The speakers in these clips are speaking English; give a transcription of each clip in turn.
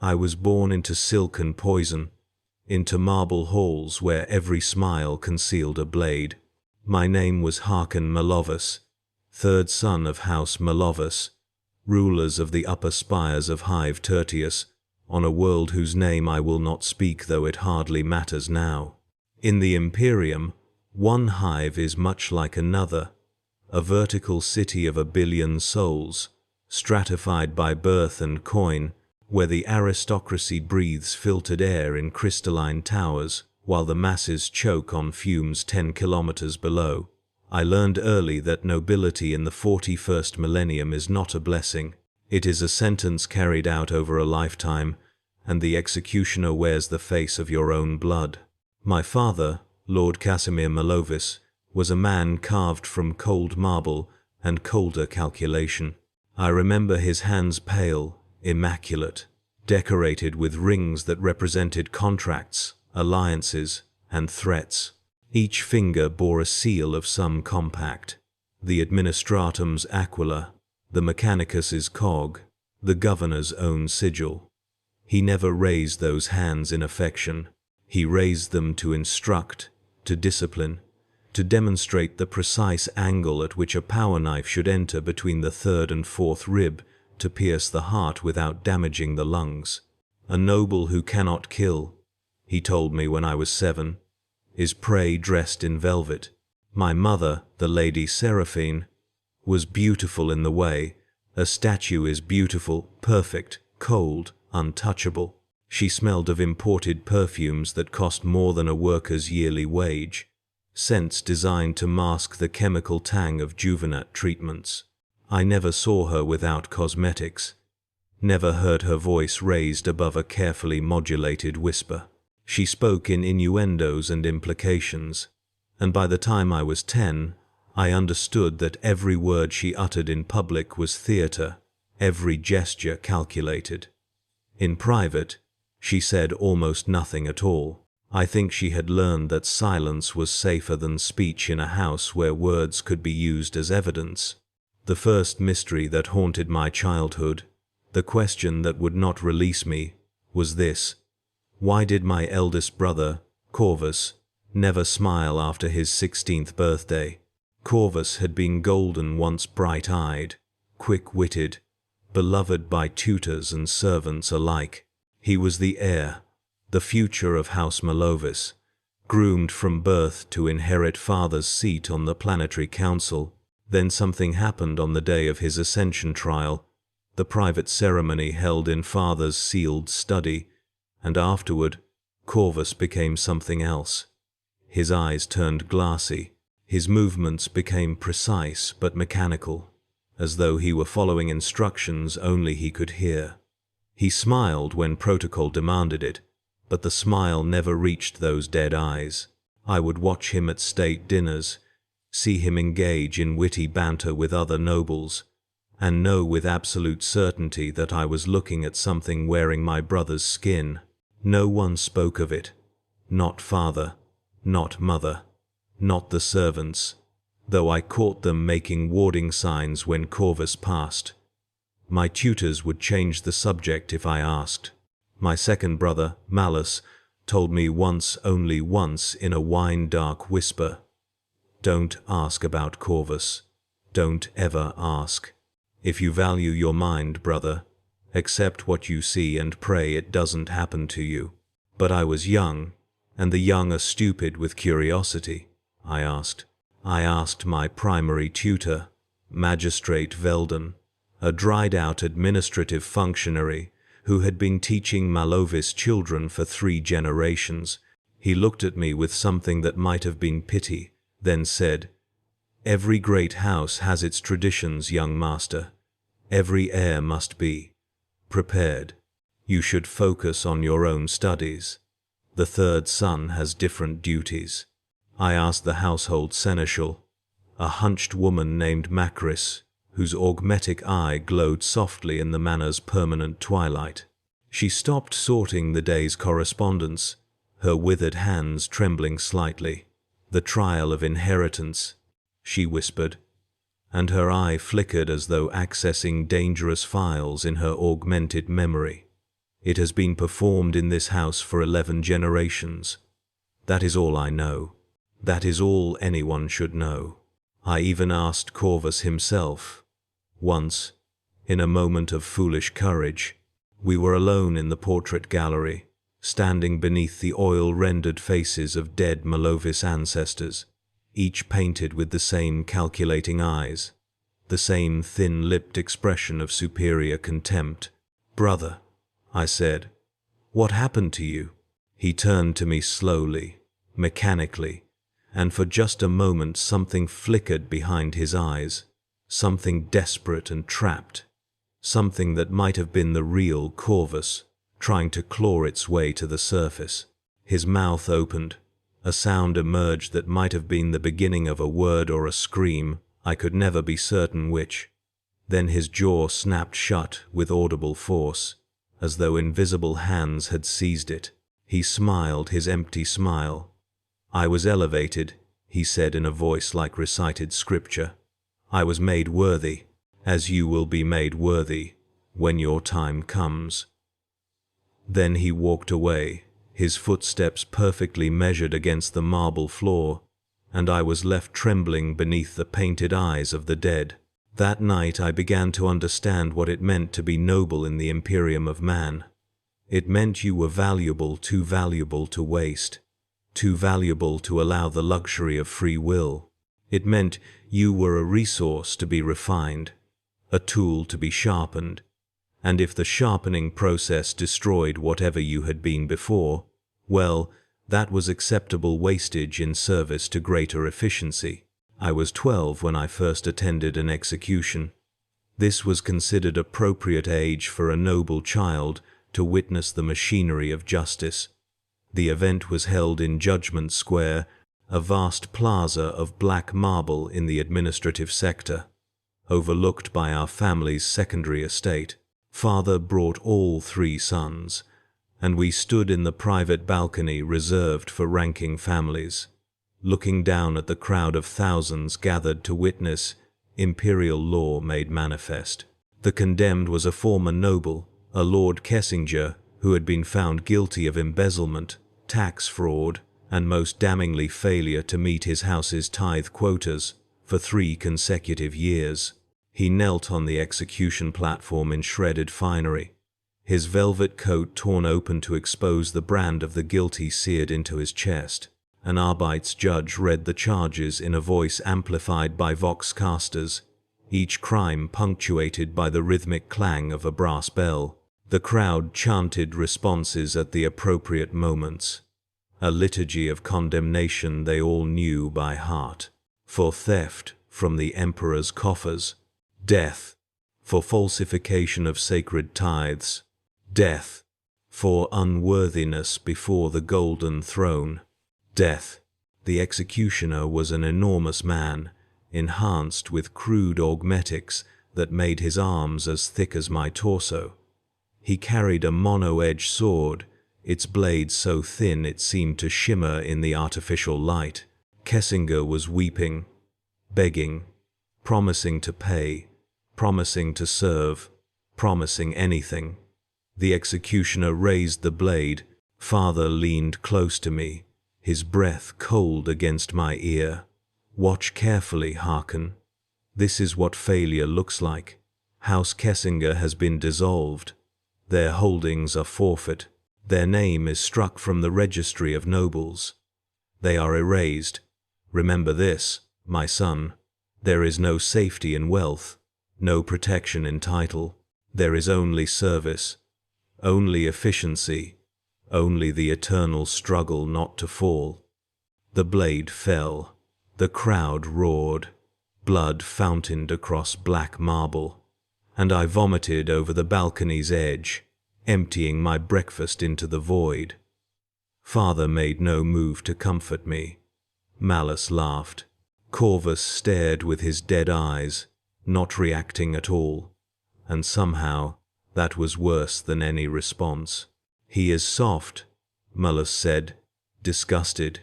I was born into silken poison, into marble halls where every smile concealed a blade. My name was Harkon Malovus, third son of House Malovus, rulers of the upper spires of Hive Tertius, on a world whose name I will not speak, though it hardly matters now. In the Imperium, one hive is much like another, a vertical city of 1 billion souls, stratified by birth and coin, where the aristocracy breathes filtered air in crystalline towers, while the masses choke on fumes 10 kilometers below. I learned early that nobility in the 41st millennium is not a blessing. It is a sentence carried out over a lifetime, and the executioner wears the face of your own blood. My father, Lord Casimir Malovis, was a man carved from cold marble and colder calculation. I remember his hands pale, immaculate, decorated with rings that represented contracts, alliances, and threats. Each finger bore a seal of some compact: the administratum's aquila, the mechanicus's cog, the governor's own sigil. He never raised those hands in affection. He raised them to instruct, to discipline, to demonstrate the precise angle at which a power knife should enter between the third and fourth rib to pierce the heart without damaging the lungs. A noble who cannot kill, he told me when I was 7, is prey dressed in velvet. My mother, the Lady Seraphine, was beautiful in the way a statue is beautiful, perfect, cold, untouchable. She smelled of imported perfumes that cost more than a worker's yearly wage, scents designed to mask the chemical tang of Juvenat treatments. I never saw her without cosmetics, never heard her voice raised above a carefully modulated whisper. She spoke in innuendos and implications, and by the time I was 10, I understood that every word she uttered in public was theatre, every gesture calculated. In private, she said almost nothing at all. I think she had learned that silence was safer than speech in a house where words could be used as evidence. The first mystery that haunted my childhood, the question that would not release me, was this: why did my eldest brother, Corvus, never smile after his 16th birthday? Corvus had been golden, once bright-eyed, quick-witted, beloved by tutors and servants alike. He was the heir, the future of House Malovis, groomed from birth to inherit father's seat on the planetary council. Then something happened on the day of his ascension trial, the private ceremony held in father's sealed study, and afterward, Corvus became something else. His eyes turned glassy, his movements became precise but mechanical, as though he were following instructions only he could hear. He smiled when protocol demanded it, but the smile never reached those dead eyes. I would watch him at state dinners, see him engage in witty banter with other nobles, and know with absolute certainty that I was looking at something wearing my brother's skin. No one spoke of it. Not father, not mother, not the servants, though I caught them making warding signs when Corvus passed. My tutors would change the subject if I asked. My second brother, Malus, told me once, only once, in a wine-dark whisper, "Don't ask about Corvus. Don't ever ask. If you value your mind, brother, accept what you see and pray it doesn't happen to you." But I was young, and the young are stupid with curiosity. I asked my primary tutor, Magistrate Veldon, a dried-out administrative functionary who had been teaching Malovis children for 3 generations. He looked at me with something that might have been pity, then said, "Every great house has its traditions, young master. Every heir must be prepared. You should focus on your own studies. The third son has different duties." I asked the household seneschal, a hunched woman named Macris, whose augmetic eye glowed softly in the manor's permanent twilight. She stopped sorting the day's correspondence, her withered hands trembling slightly. "The trial of inheritance," she whispered, and her eye flickered as though accessing dangerous files in her augmented memory. It has been performed in this house for 11 generations. That is all I know. That is all anyone should know. I even asked Corvus himself. Once, in a moment of foolish courage, we were alone in the portrait gallery, standing beneath the oil-rendered faces of dead Malovis ancestors, each painted with the same calculating eyes, the same thin-lipped expression of superior contempt. "Brother," I said, "what happened to you?" He turned to me slowly, mechanically, and for just a moment something flickered behind his eyes, something desperate and trapped, something that might have been the real Corvus, trying to claw its way to the surface. His mouth opened. A sound emerged that might have been the beginning of a word or a scream, I could never be certain which. Then his jaw snapped shut with audible force, as though invisible hands had seized it. He smiled his empty smile. "I was elevated," he said in a voice like recited scripture. "I was made worthy, as you will be made worthy when your time comes." Then he walked away, his footsteps perfectly measured against the marble floor, and I was left trembling beneath the painted eyes of the dead. That night I began to understand what it meant to be noble in the Imperium of Man. It meant you were valuable, too valuable to waste, too valuable to allow the luxury of free will. It meant you were a resource to be refined, a tool to be sharpened, and if the sharpening process destroyed whatever you had been before, well, that was acceptable wastage in service to greater efficiency. I was 12 when I first attended an execution. This was considered appropriate age for a noble child to witness the machinery of justice. The event was held in Judgment Square, a vast plaza of black marble in the administrative sector, overlooked by our family's secondary estate. Father brought all 3 sons, and we stood in the private balcony reserved for ranking families, looking down at the crowd of thousands gathered to witness Imperial law made manifest. The condemned was a former noble, a Lord Kessinger, who had been found guilty of embezzlement, tax fraud, and most damningly failure to meet his house's tithe quotas for 3 consecutive years. He knelt on the execution platform in shredded finery, his velvet coat torn open to expose the brand of the guilty seared into his chest. An Arbeits judge read the charges in a voice amplified by voxcasters, each crime punctuated by the rhythmic clang of a brass bell. The crowd chanted responses at the appropriate moments, a liturgy of condemnation they all knew by heart. For theft from the emperor's coffers, death. For falsification of sacred tithes, death. For unworthiness before the golden throne, death. The executioner was an enormous man, enhanced with crude augmetics that made his arms as thick as my torso. He carried a mono-edged sword, its blade so thin it seemed to shimmer in the artificial light. Kessinger was weeping, begging, promising to pay, promising to serve, promising anything. The executioner raised the blade. Father leaned close to me, his breath cold against my ear. "Watch carefully, Harken. This is what failure looks like. House Kessinger has been dissolved. Their holdings are forfeit. Their name is struck from the registry of nobles. They are erased. Remember this, my son. There is no safety in wealth, no protection in title. There is only service, only efficiency, only the eternal struggle not to fall." The blade fell. The crowd roared. Blood fountained across black marble, and I vomited over the balcony's edge, emptying my breakfast into the void. Father made no move to comfort me. Malice laughed. Corvus stared with his dead eyes, not reacting at all, and somehow that was worse than any response. "He is soft," Malice said, disgusted.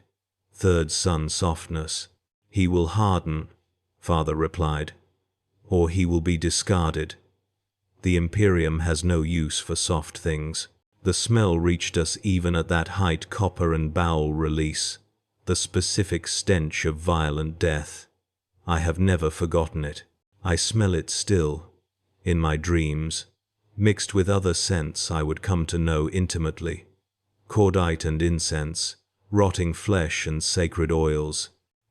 "Third son softness. He will harden," Father replied, "or he will be discarded. The Imperium has no use for soft things." The smell reached us even at that height, copper and bowel release, the specific stench of violent death. I have never forgotten it. I smell it still, in my dreams, mixed with other scents I would come to know intimately. Cordite and incense, rotting flesh and sacred oils,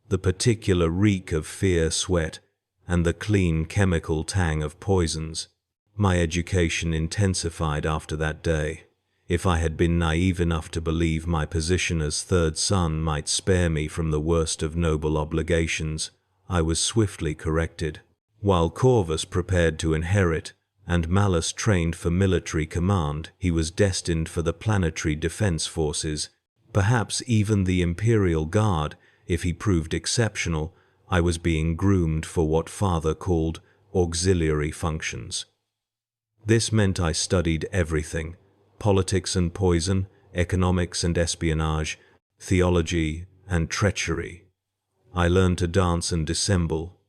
the particular reek of fear sweat, and the clean chemical tang of poisons. My education intensified after that day. If I had been naive enough to believe my position as third son might spare me from the worst of noble obligations, I was swiftly corrected. While Corvus prepared to inherit, and Malus trained for military command, he was destined for the planetary defense forces, perhaps even the Imperial Guard. If he proved exceptional, I was being groomed for what father called auxiliary functions. This meant I studied everything: politics and poison, economics and espionage, theology and treachery. I learned to dance and dissemble,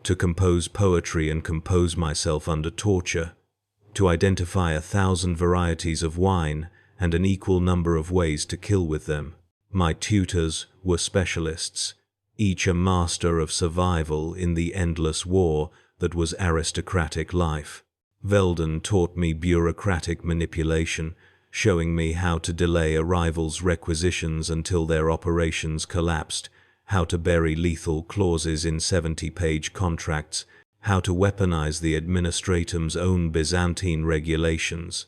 to compose poetry and compose myself under torture, to identify 1,000 varieties of wine and an equal number of ways to kill with them. My tutors were specialists, each a master of survival in the endless war that was aristocratic life. Veldon taught me bureaucratic manipulation, showing me how to delay a rival's requisitions until their operations collapsed, how to bury lethal clauses in 70-page contracts, how to weaponize the administratum's own Byzantine regulations.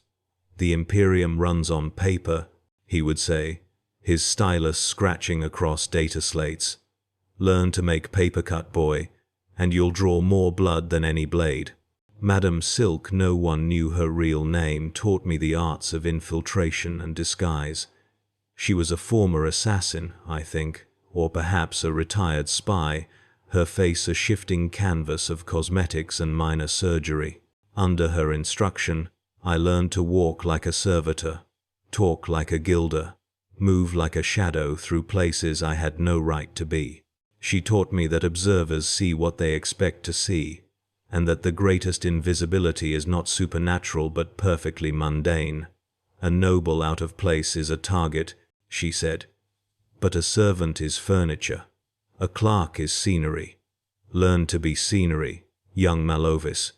The Imperium runs on paper, he would say, his stylus scratching across data slates. Learn to make paper cut, boy, and you'll draw more blood than any blade. Madame Silk, no one knew her real name, taught me the arts of infiltration and disguise. She was a former assassin, I think, or perhaps a retired spy, her face a shifting canvas of cosmetics and minor surgery. Under her instruction, I learned to walk like a servitor, talk like a gilder, move like a shadow through places I had no right to be. She taught me that observers see what they expect to see, and that the greatest invisibility is not supernatural but perfectly mundane. A noble out of place is a target, she said, but a servant is furniture. A clerk is scenery. Learn to be scenery, young Malovis,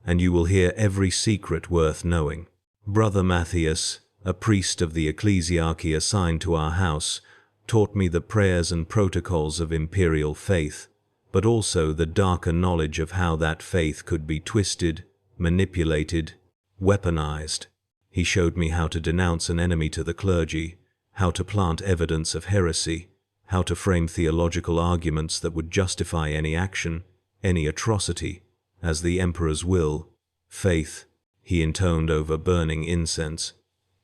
and you will hear every secret worth knowing. Brother Matthias, a priest of the ecclesiarchy assigned to our house, taught me the prayers and protocols of imperial faith, but also the darker knowledge of how that faith could be twisted, manipulated, weaponized. He showed me how to denounce an enemy to the clergy, how to plant evidence of heresy, how to frame theological arguments that would justify any action, any atrocity, as the emperor's will. Faith, he intoned over burning incense,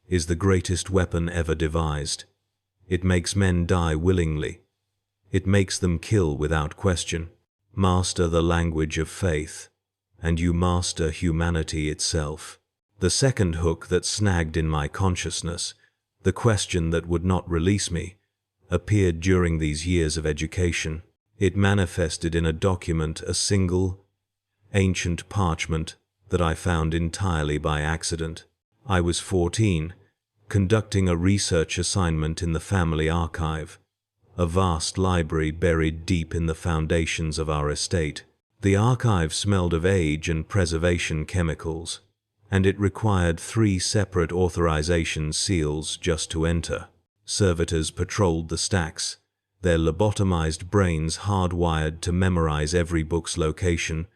is the greatest weapon ever devised. It makes men die willingly. It makes them kill without question. Master the language of faith, and you master humanity itself. The second hook that snagged in my consciousness, the question that would not release me, appeared during these years of education. It manifested in a document, a single, ancient parchment that I found entirely by accident. I was 14, conducting a research assignment in the family archive, a vast library buried deep in the foundations of our estate. The archive smelled of age and preservation chemicals, and it required 3 separate authorization seals just to enter. Servitors patrolled the stacks, their lobotomized brains hardwired to memorize every book's location,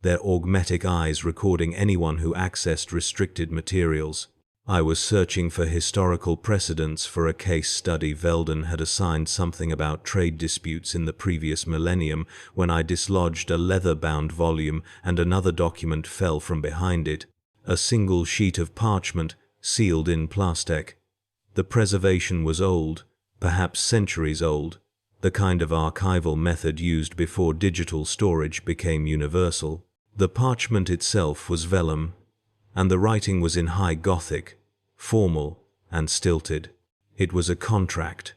their augmetic eyes recording anyone who accessed restricted materials. I was searching for historical precedents for a case study. Veldon had assigned something about trade disputes in the previous millennium when I dislodged a leather-bound volume and another document fell from behind it, a single sheet of parchment sealed in plastic. The preservation was old, perhaps centuries old, the kind of archival method used before digital storage became universal. The parchment itself was vellum, and the writing was in High Gothic, formal and stilted. It was a contract,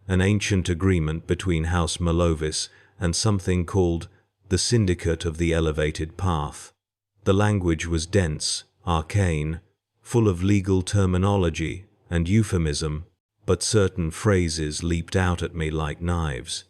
an ancient agreement between House Malovis and something called the Syndicate of the Elevated Path. The language was dense, arcane, full of legal terminology and euphemism, but certain phrases leaped out at me like knives.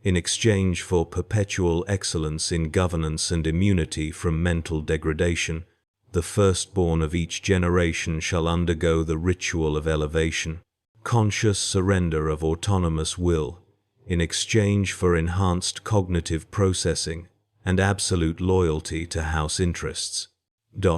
In exchange for perpetual excellence in governance and immunity from mental degradation, the firstborn of each generation shall undergo the ritual of elevation, conscious surrender of autonomous will, in exchange for enhanced cognitive processing and absolute loyalty to house interests.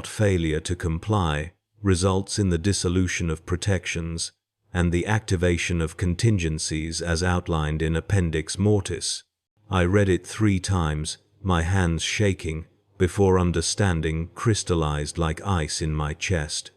Failure to comply results in the dissolution of protections and the activation of contingencies as outlined in Appendix Mortis. I read it 3 times, my hands shaking, before understanding crystallized like ice in my chest.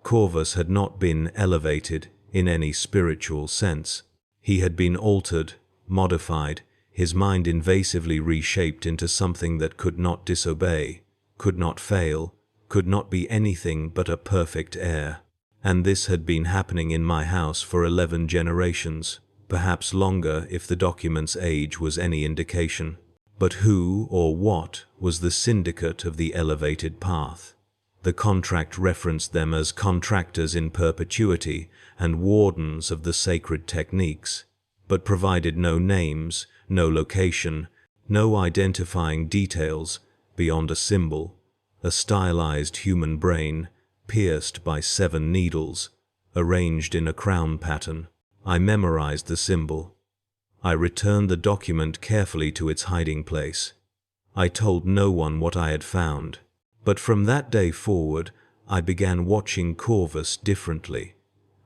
Corvus had not been elevated in any spiritual sense. He had been altered, modified, his mind invasively reshaped into something that could not disobey, could not fail, could not be anything but a perfect heir. And this had been happening in my house for 11 generations, perhaps longer if the document's age was any indication. But who or what was the syndicate of the elevated path? The contract referenced them as contractors in perpetuity and wardens of the sacred techniques, but provided no names, no location, no identifying details beyond a symbol, a stylized human brain pierced by 7 needles, arranged in a crown pattern. I memorized the symbol. I returned the document carefully to its hiding place. I told no one what I had found, but from that day forward, I began watching Corvus differently,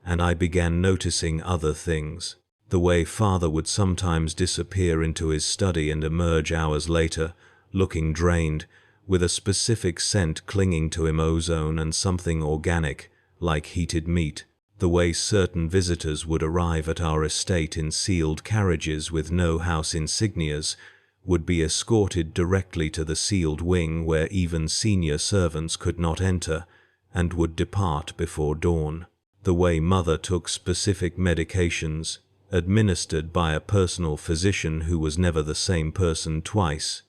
and I began noticing other things. The way Father would sometimes disappear into his study and emerge hours later, looking drained, with a specific scent clinging to him, ozone and something organic, like heated meat. The way certain visitors would arrive at our estate in sealed carriages with no house insignias, would be escorted directly to the sealed wing where even senior servants could not enter, and would depart before dawn. The way Mother took specific medications, administered by a personal physician who was never the same person twice,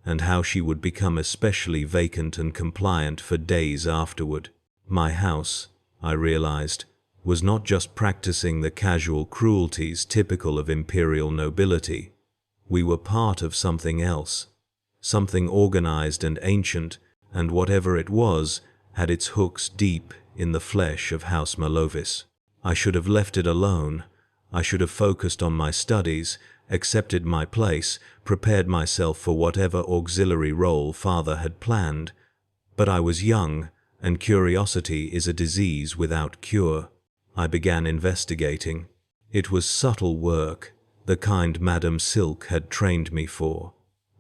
and how she would become especially vacant and compliant for days afterward. My house, I realized, was not just practicing the casual cruelties typical of Imperial nobility. We were part of something else, something organized and ancient, and whatever it was, had its hooks deep in the flesh of House Malovis. I should have left it alone. I should have focused on my studies, accepted my place, prepared myself for whatever auxiliary role Father had planned. But I was young, and curiosity is a disease without cure. I began investigating. It was subtle work, the kind Madame Silk had trained me for.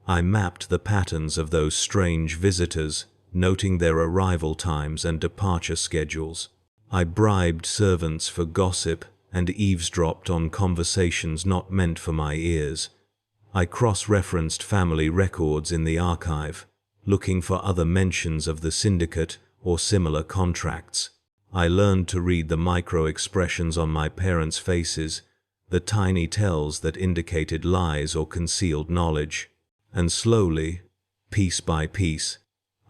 I mapped the patterns of those strange visitors, noting their arrival times and departure schedules. I bribed servants for gossip and eavesdropped on conversations not meant for my ears. I cross-referenced family records in the archive, looking for other mentions of the syndicate or similar contracts. I learned to read the micro-expressions on my parents' faces, the tiny tells that indicated lies or concealed knowledge. And slowly, piece by piece,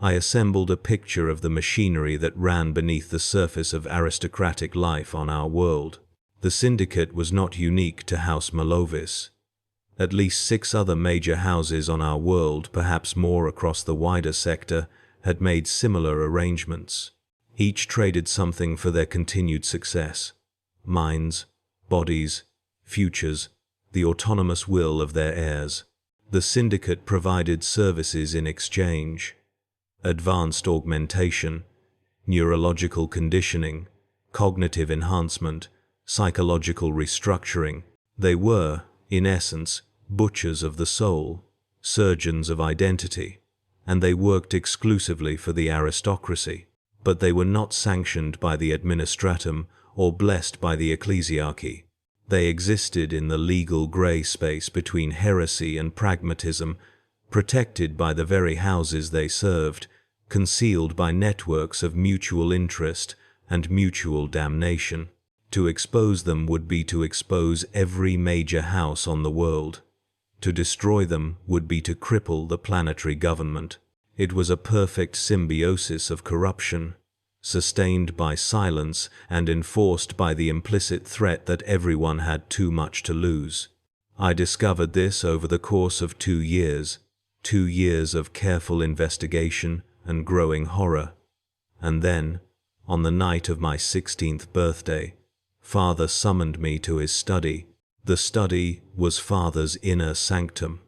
I assembled a picture of the machinery that ran beneath the surface of aristocratic life on our world. The syndicate was not unique to House Malovis. At least 6 other major houses on our world, perhaps more across the wider sector, had made similar arrangements. Each traded something for their continued success: minds, bodies, futures, the autonomous will of their heirs. The syndicate provided services in exchange: advanced augmentation, neurological conditioning, cognitive enhancement, psychological restructuring. They were, in essence, butchers of the soul, surgeons of identity, and they worked exclusively for the aristocracy. But they were not sanctioned by the administratum or blessed by the ecclesiarchy. They existed in the legal grey space between heresy and pragmatism, protected by the very houses they served, concealed by networks of mutual interest and mutual damnation. To expose them would be to expose every major house on the world. To destroy them would be to cripple the planetary government. It was a perfect symbiosis of corruption, sustained by silence and enforced by the implicit threat that everyone had too much to lose. I discovered this over the course of 2 years, 2 years of careful investigation and growing horror. And then, on the night of my 16th birthday, Father summoned me to his study. The study was Father's inner sanctum,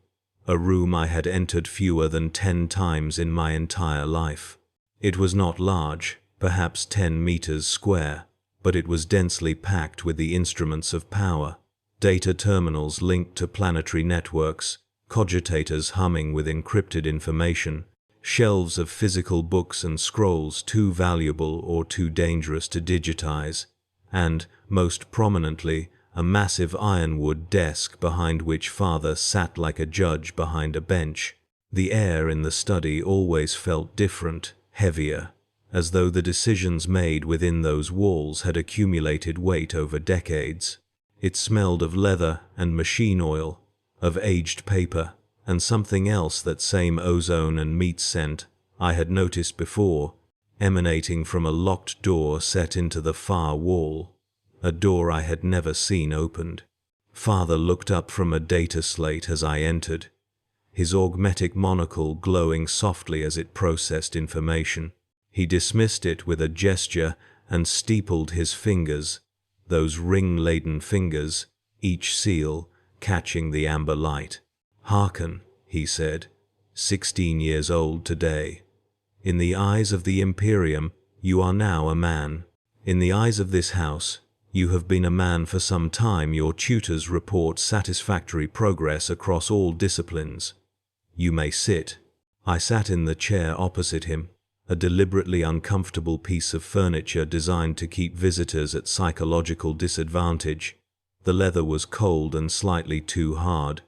a room I had entered fewer than 10 times in my entire life. It was not large, perhaps 10 meters square, but it was densely packed with the instruments of power, data terminals linked to planetary networks, cogitators humming with encrypted information, shelves of physical books and scrolls too valuable or too dangerous to digitize, and, most prominently, a massive ironwood desk behind which Father sat like a judge behind a bench. The air in the study always felt different, heavier, as though the decisions made within those walls had accumulated weight over decades. It smelled of leather and machine oil, of aged paper, and something else, that same ozone and meat scent I had noticed before, emanating from a locked door set into the far wall, a door I had never seen opened. Father looked up from a data slate as I entered, his augmetic monocle glowing softly as it processed information. He dismissed it with a gesture and steepled his fingers, those ring-laden fingers, each seal catching the amber light. "Hearken," he said, 16 years old today. "In the eyes of the Imperium, you are now a man. In the eyes of this house, you have been a man for some time. Your tutors report satisfactory progress across all disciplines. You may sit." I sat in the chair opposite him, a deliberately uncomfortable piece of furniture designed to keep visitors at psychological disadvantage. The leather was cold and slightly too hard.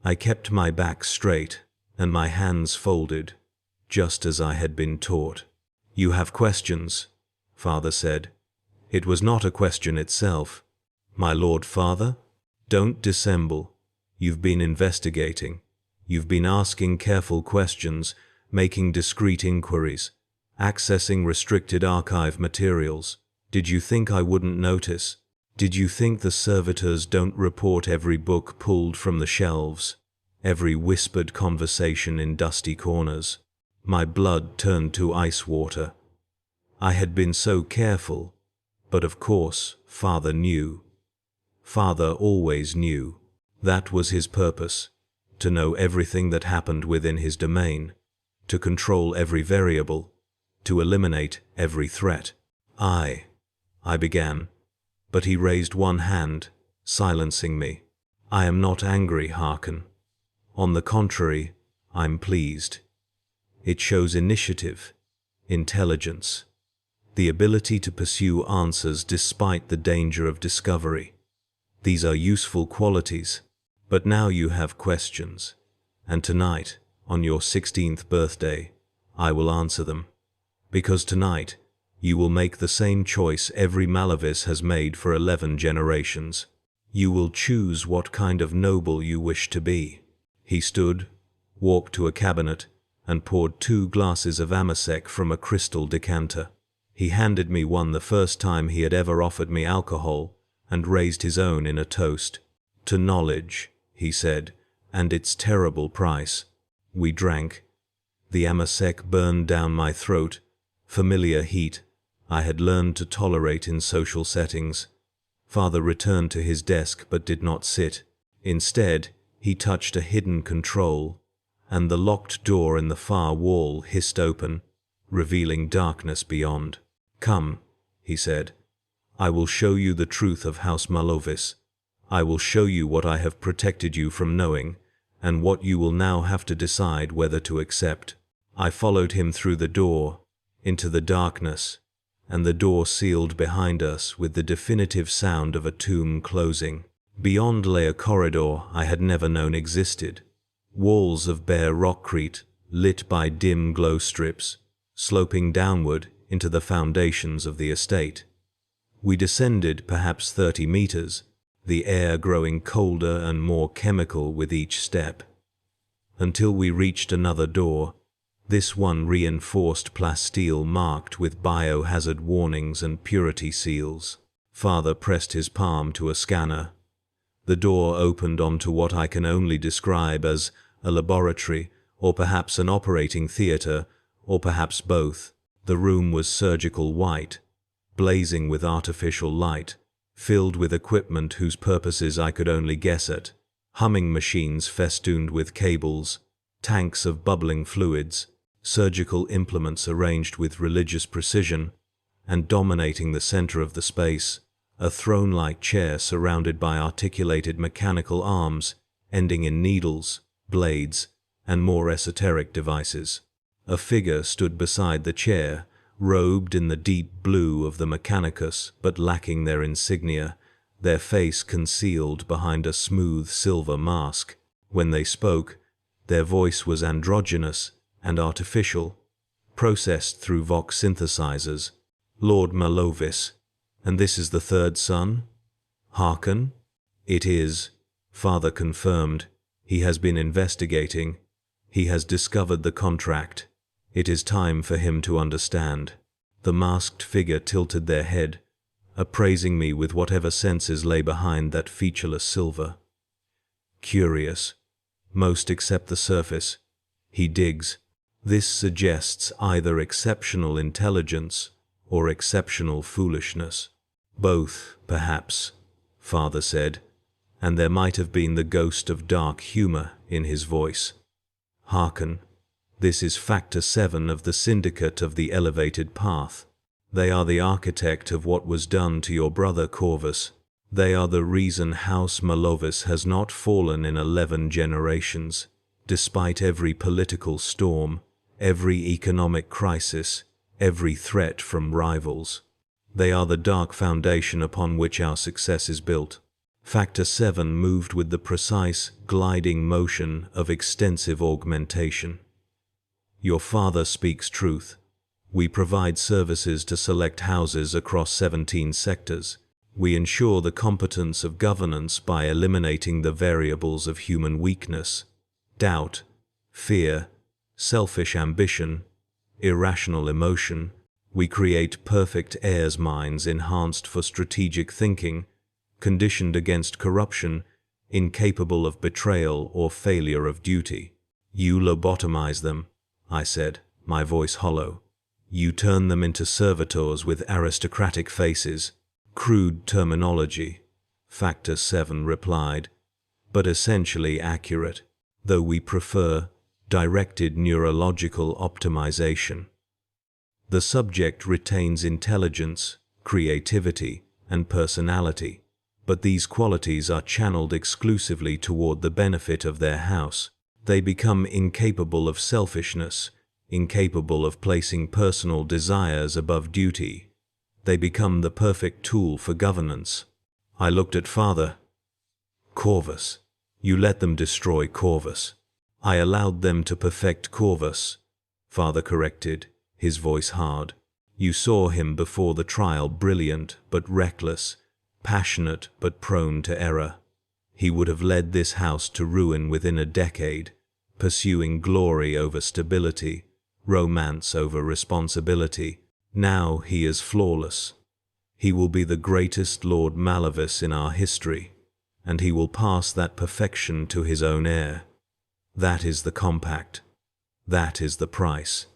I kept my back straight and my hands folded, just as I had been taught. "You have questions," Father said. It was not a question itself. "My Lord Father? Don't dissemble. You've been investigating. You've been asking careful questions, making discreet inquiries, accessing restricted archive materials. Did you think I wouldn't notice? Did you think the servitors don't report every book pulled from the shelves, every whispered conversation in dusty corners?" My blood turned to ice water. I had been so careful, but of course, Father knew. Father always knew. That was his purpose, to know everything that happened within his domain, to control every variable, to eliminate every threat. I began, but he raised one hand, silencing me. "I am not angry, Hearken. On the contrary, I'm pleased. It shows initiative, intelligence, the ability to pursue answers despite the danger of discovery. These are useful qualities, but now you have questions, and tonight, on your 16th birthday, I will answer them. Because tonight, you will make the same choice every Malavis has made for 11 generations. You will choose what kind of noble you wish to be." He stood, walked to a cabinet, and poured 2 glasses of amasec from a crystal decanter. He handed me one the first time he had ever offered me alcohol, and raised his own in a toast. "To knowledge," he said, "and its terrible price." We drank. The amasec burned down my throat, familiar heat I had learned to tolerate in social settings. Father returned to his desk but did not sit. Instead, he touched a hidden control, and the locked door in the far wall hissed open, revealing darkness beyond. "Come," he said. "I will show you the truth of House Malovis. I will show you what I have protected you from knowing, and what you will now have to decide whether to accept." I followed him through the door, into the darkness, and the door sealed behind us with the definitive sound of a tomb closing. Beyond lay a corridor I had never known existed. Walls of bare rockcrete, lit by dim glow strips, sloping downward into the foundations of the estate. We descended perhaps 30 meters, the air growing colder and more chemical with each step, until we reached another door, This one reinforced plasteel marked with biohazard warnings and purity seals. Father pressed his palm to a scanner. The door opened onto what I can only describe as a laboratory, or perhaps an operating theater, or perhaps both. The room was surgical white, blazing with artificial light, filled with equipment whose purposes I could only guess at. Humming machines festooned with cables, tanks of bubbling fluids, surgical implements arranged with religious precision, and dominating the center of the space, a throne-like chair surrounded by articulated mechanical arms, ending in needles, blades, and more esoteric devices. A figure stood beside the chair, robed in the deep blue of the Mechanicus, but lacking their insignia, their face concealed behind a smooth silver mask. When they spoke, their voice was androgynous and artificial, processed through Vox synthesizers. Lord Malovis, and this is the third son? Hearken? It is, Father confirmed. He has been investigating. He has discovered the contract. It is time for him to understand. The masked figure tilted their head, appraising me with whatever senses lay behind that featureless silver. Curious. Most except the surface. He digs. This suggests either exceptional intelligence or exceptional foolishness. Both, perhaps, Father said, and there might have been the ghost of dark humor in his voice. Hearken. This is Factor 7 of the Syndicate of the Elevated Path. They are the architect of what was done to your brother Corvus. They are the reason House Malovis has not fallen in 11 generations, despite every political storm, every economic crisis, every threat from rivals. They are the dark foundation upon which our success is built. Factor 7 moved with the precise, gliding motion of extensive augmentation. Your father speaks truth. We provide services to select houses across 17 sectors. We ensure the competence of governance by eliminating the variables of human weakness, doubt, fear, selfish ambition, irrational emotion. We create perfect heirs' minds enhanced for strategic thinking, conditioned against corruption, incapable of betrayal or failure of duty. You lobotomize them, I said, my voice hollow. You turn them into servitors with aristocratic faces. Crude terminology, Factor 7 replied, but essentially accurate, though we prefer directed neurological optimization. The subject retains intelligence, creativity, and personality, but these qualities are channeled exclusively toward the benefit of their house. They become incapable of selfishness, incapable of placing personal desires above duty. They become the perfect tool for governance. I looked at Father. Corvus. You let them destroy Corvus. I allowed them to perfect Corvus, Father corrected, his voice hard. You saw him before the trial brilliant but reckless, passionate but prone to error. He would have led this house to ruin within a decade, pursuing glory over stability, romance over responsibility. Now he is flawless. He will be the greatest Lord Malovis in our history, and he will pass that perfection to his own heir. That is the compact. That is the price.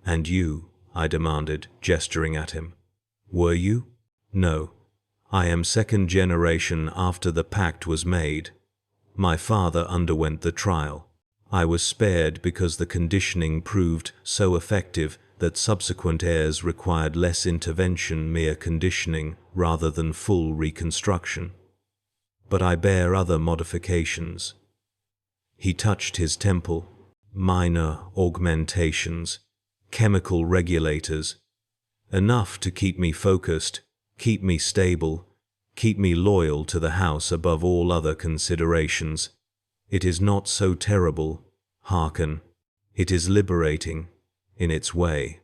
And you, I demanded, gesturing at him. Were you? No. I am second generation after the pact was made. My father underwent the trial. I was spared because the conditioning proved so effective that subsequent heirs required less intervention, mere conditioning, rather than full reconstruction. But I bear other modifications. He touched his temple. Minor augmentations, chemical regulators, enough to keep me focused, keep me stable, keep me loyal to the house above all other considerations. It is not so terrible, hearken. It is liberating, in its way.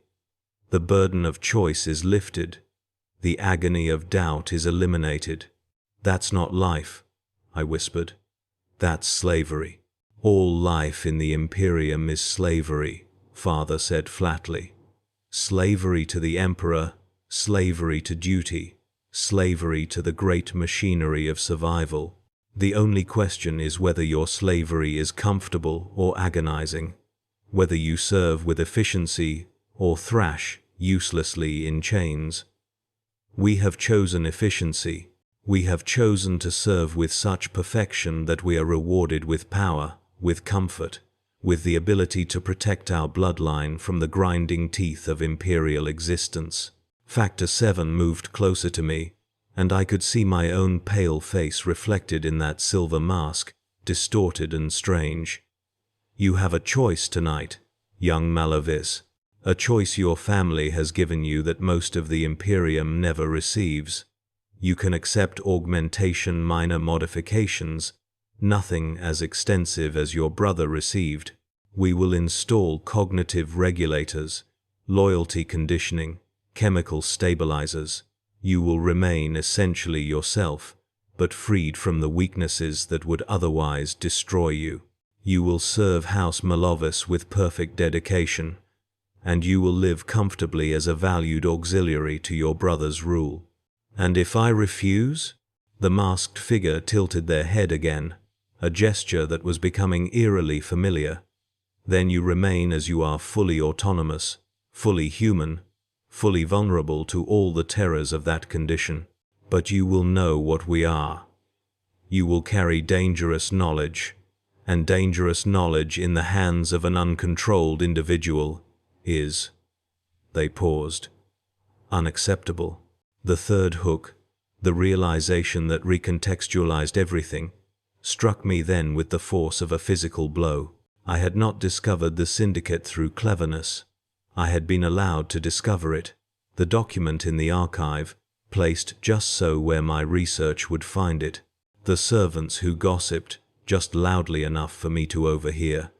The burden of choice is lifted. The agony of doubt is eliminated. That's not life, I whispered. That's slavery. All life in the Imperium is slavery, Father said flatly. Slavery to the Emperor, slavery to duty, slavery to the great machinery of survival. The only question is whether your slavery is comfortable or agonizing, whether you serve with efficiency or thrash uselessly in chains. We have chosen efficiency. We have chosen to serve with such perfection that we are rewarded with power, with comfort, with the ability to protect our bloodline from the grinding teeth of imperial existence. Factor 7 moved closer to me, and I could see my own pale face reflected in that silver mask, distorted and strange. You have a choice tonight, young Malovis, a choice your family has given you that most of the Imperium never receives. You can accept augmentation minor modifications, nothing as extensive as your brother received. We will install cognitive regulators, loyalty conditioning, chemical stabilizers. You will remain essentially yourself, but freed from the weaknesses that would otherwise destroy you. You will serve House Malovis with perfect dedication, and you will live comfortably as a valued auxiliary to your brother's rule. And if I refuse? The masked figure tilted their head again, a gesture that was becoming eerily familiar. Then you remain as you are, fully autonomous, fully human, fully vulnerable to all the terrors of that condition. But you will know what we are. You will carry dangerous knowledge, and dangerous knowledge in the hands of an uncontrolled individual is, they paused, unacceptable. The third hook, the realization that recontextualized everything, struck me then with the force of a physical blow. I had not discovered the syndicate through cleverness. I had been allowed to discover it, the document in the archive, placed just so where my research would find it. The servants who gossiped, just loudly enough for me to overhear.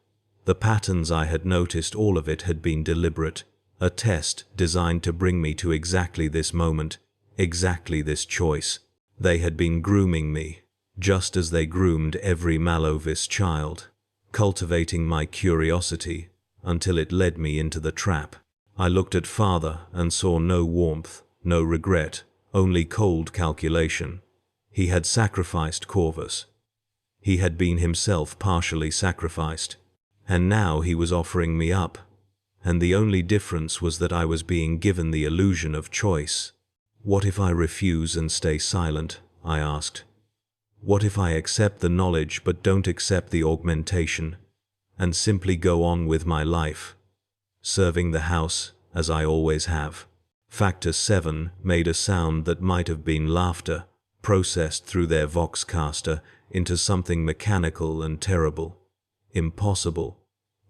The patterns I had noticed, all of it had been deliberate, a test designed to bring me to exactly this moment, exactly this choice. They had been grooming me, just as they groomed every Malovis child, cultivating my curiosity until it led me into the trap. I looked at Father and saw no warmth, no regret, only cold calculation. He had sacrificed Corvus. He had been himself partially sacrificed, and now he was offering me up, and the only difference was that I was being given the illusion of choice. What if I refuse and stay silent? I asked. What if I accept the knowledge but don't accept the augmentation, and simply go on with my life, serving the house as I always have? Factor 7 made a sound that might have been laughter, processed through their voxcaster into something mechanical and terrible. Impossible.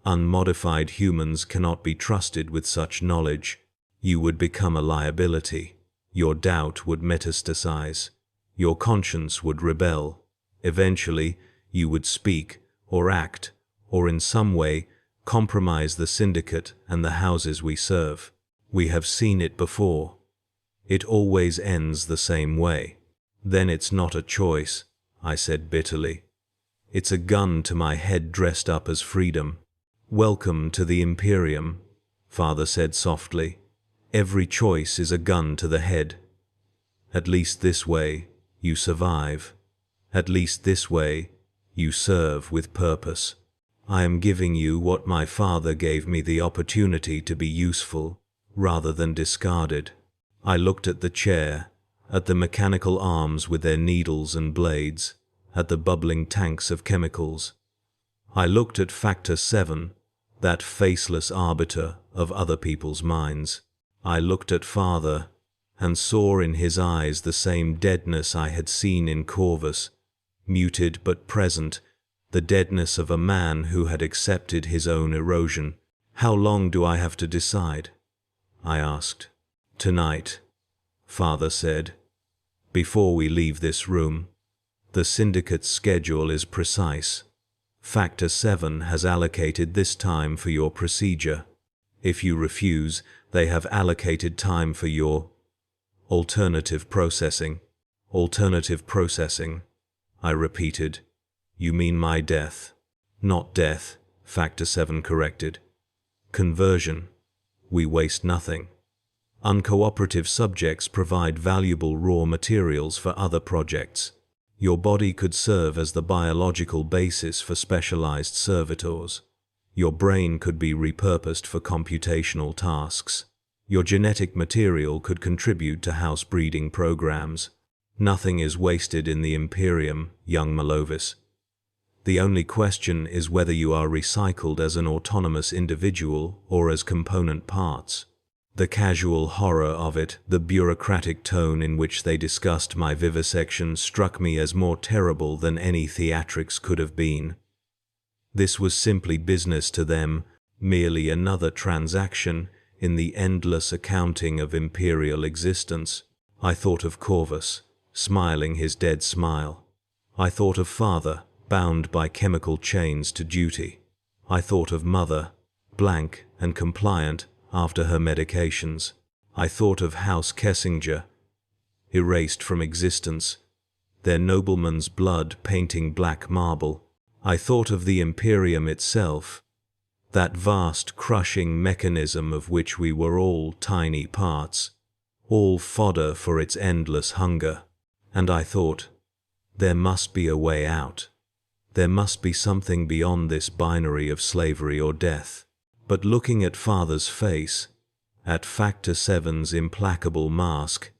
Unmodified humans cannot be trusted with such knowledge. You would become a liability. Your doubt would metastasize. Your conscience would rebel. Eventually, you would speak, or act, or in some way, compromise the syndicate and the houses we serve. We have seen it before. It always ends the same way. Then it's not a choice, I said bitterly. It's a gun to my head dressed up as freedom. Welcome to the Imperium, Father said softly. Every choice is a gun to the head. At least this way, you survive. At least this way, you serve with purpose. I am giving you what my father gave me, the opportunity to be useful, rather than discarded. I looked at the chair, at the mechanical arms with their needles and blades, at the bubbling tanks of chemicals. I looked at Factor 7, that faceless arbiter of other people's minds. I looked at Father, and saw in his eyes the same deadness I had seen in Corvus, muted but present, the deadness of a man who had accepted his own erosion. How long do I have to decide? I asked. Tonight, Father said. Before we leave this room. The syndicate's schedule is precise. Factor 7 has allocated this time for your procedure. If you refuse, they have allocated time for your alternative processing. Alternative processing, I repeated. You mean my death? Not death, Factor 7 corrected. Conversion. We waste nothing. Uncooperative subjects provide valuable raw materials for other projects. Your body could serve as the biological basis for specialized servitors. Your brain could be repurposed for computational tasks. Your genetic material could contribute to house breeding programs. Nothing is wasted in the Imperium, young Malovis. The only question is whether you are recycled as an autonomous individual or as component parts. The casual horror of it, the bureaucratic tone in which they discussed my vivisection struck me as more terrible than any theatrics could have been. This was simply business to them, merely another transaction in the endless accounting of imperial existence. I thought of Corvus, smiling his dead smile. I thought of father, bound by chemical chains to duty. I thought of mother, blank and compliant after her medications. I thought of House Kessinger, erased from existence, their nobleman's blood painting black marble. I thought of the Imperium itself, that vast crushing mechanism of which we were all tiny parts, all fodder for its endless hunger. And I thought, there must be a way out. There must be something beyond this binary of slavery or death. But looking at father's face, at Factor 7's implacable mask,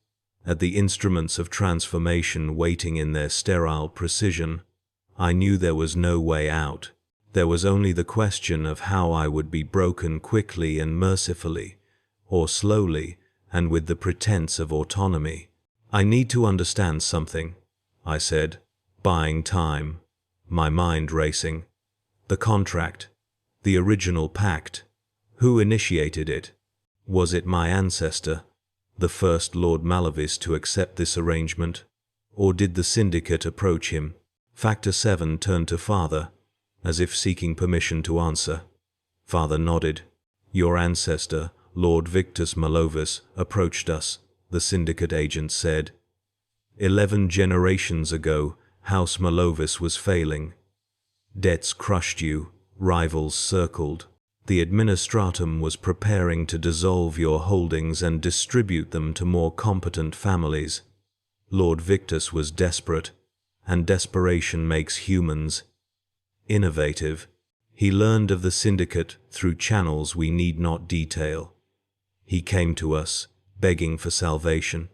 at the instruments of transformation waiting in their sterile precision, I knew there was no way out. There was only the question of how I would be broken quickly and mercifully, or slowly and with the pretense of autonomy. I need to understand something, I said, buying time, my mind racing. The contract, the original pact, who initiated it? Was it my ancestor, the first Lord Malovis, to accept this arrangement? Or did the syndicate approach him? Factor 7 turned to father, as if seeking permission to answer. Father nodded. Your ancestor, Lord Victus Malovis, approached us, the syndicate agent said. 11 generations ago, House Malovis was failing. Debts crushed you, rivals circled. The administratum was preparing to dissolve your holdings and distribute them to more competent families. Lord Victus was desperate, and desperation makes humans innovative. He learned of the syndicate through channels we need not detail. He came to us, begging for salvation.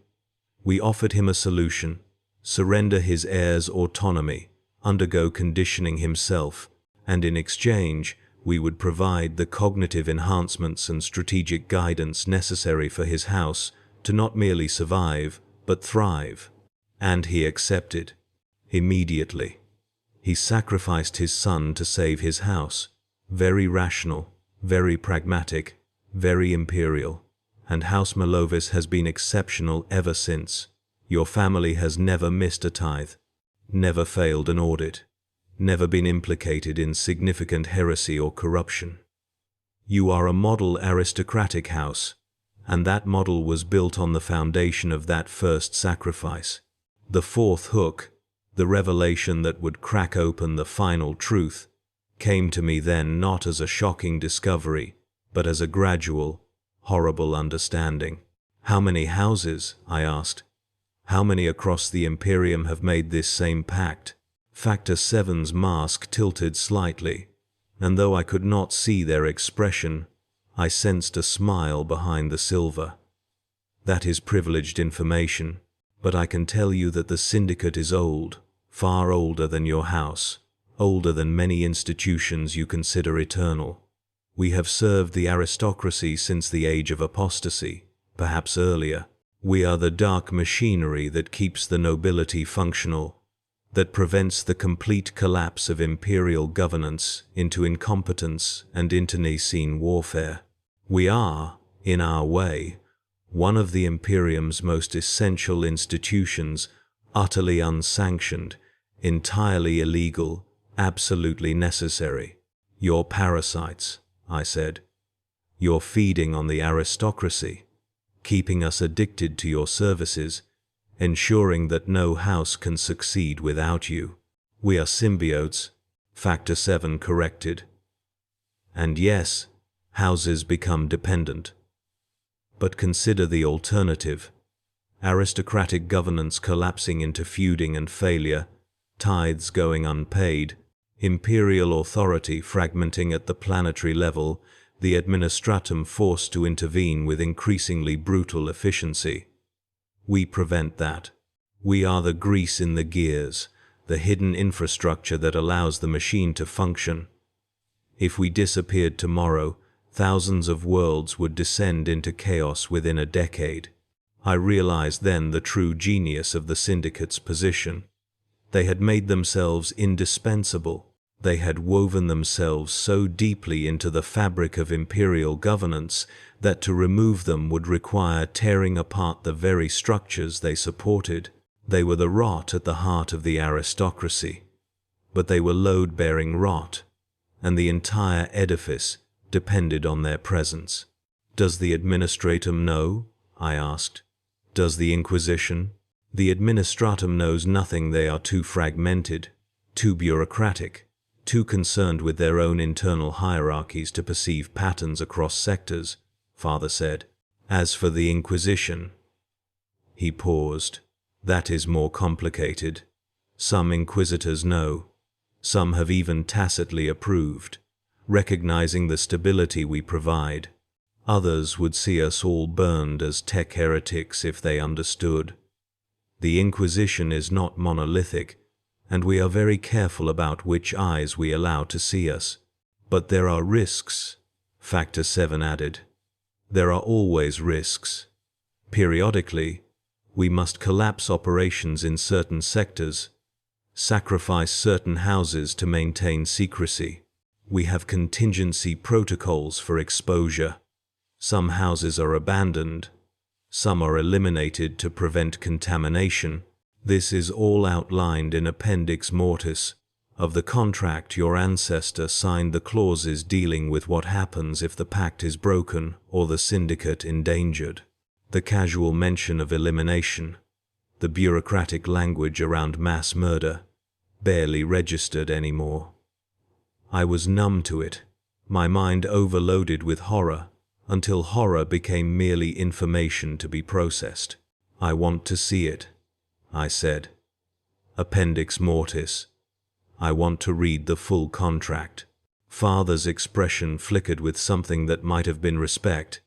We offered him a solution: surrender his heirs autonomy, undergo conditioning himself, and in exchange, we would provide the cognitive enhancements and strategic guidance necessary for his house to not merely survive, but thrive. And he accepted. Immediately. He sacrificed his son to save his house. Very rational, very pragmatic, very imperial. And House Malovis has been exceptional ever since. Your family has never missed a tithe, never failed an audit, never been implicated in significant heresy or corruption. You are a model aristocratic house, and that model was built on the foundation of that first sacrifice. The fourth hook, the revelation that would crack open the final truth, came to me then not as a shocking discovery, but as a gradual, horrible understanding. How many houses, I asked, how many across the Imperium have made this same pact? Factor 7's mask tilted slightly, and though I could not see their expression, I sensed a smile behind the silver. That is privileged information, but I can tell you that the syndicate is old, far older than your house, older than many institutions you consider eternal. We have served the aristocracy since the age of apostasy, perhaps earlier. We are the dark machinery that keeps the nobility functional, that prevents the complete collapse of imperial governance into incompetence and internecine warfare. We are, in our way, one of the Imperium's most essential institutions, utterly unsanctioned, entirely illegal, absolutely necessary. You're parasites, I said. You're feeding on the aristocracy, keeping us addicted to your services, ensuring that no house can succeed without you. We are symbiotes, Factor 7 corrected. And yes, Houses become dependent. But consider the alternative. Aristocratic governance collapsing into feuding and failure, tithes going unpaid, imperial authority fragmenting at the planetary level, the administratum forced to intervene with increasingly brutal efficiency. We prevent that. We are the grease in the gears, the hidden infrastructure that allows the machine to function. If we disappeared tomorrow, thousands of worlds would descend into chaos within a decade. I realized then the true genius of the Syndicate's position. They had made themselves indispensable. They had woven themselves so deeply into the fabric of imperial governance that to remove them would require tearing apart the very structures they supported. They were the rot at the heart of the aristocracy. But they were load-bearing rot, and the entire edifice depended on their presence. Does the administratum know? I asked. Does the Inquisition? The administratum knows nothing. They are too fragmented, too bureaucratic, too concerned with their own internal hierarchies to perceive patterns across sectors, Father said. As for the Inquisition, he paused. That is more complicated. Some inquisitors know. Some have even tacitly approved, recognizing the stability we provide. Others would see us all burned as tech heretics if they understood. The Inquisition is not monolithic, and we are very careful about which eyes we allow to see us. But there are risks, Factor 7 added. There are always risks. Periodically, we must collapse operations in certain sectors, sacrifice certain houses to maintain secrecy. We have contingency protocols for exposure. Some houses are abandoned. Some are eliminated to prevent contamination. This is all outlined in Appendix Mortis of the contract your ancestor signed, the clauses dealing with what happens if the pact is broken or the syndicate endangered. The casual mention of elimination, the bureaucratic language around mass murder, barely registered anymore. I was numb to it, my mind overloaded with horror, until horror became merely information to be processed. I want to see it, I said. Appendix Mortis. I want to read the full contract. Father's expression flickered with something that might have been respect.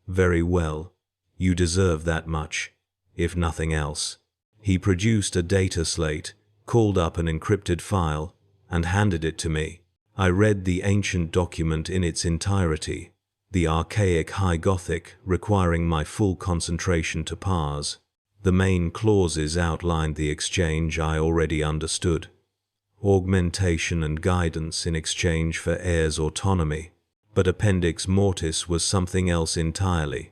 Very well. You deserve that much, if nothing else. He produced a data slate, called up an encrypted file, and handed it to me. I read the ancient document in its entirety, the archaic High Gothic requiring my full concentration to parse. The main clauses outlined the exchange I already understood. Augmentation and guidance in exchange for heirs' autonomy. But Appendix Mortis was something else entirely.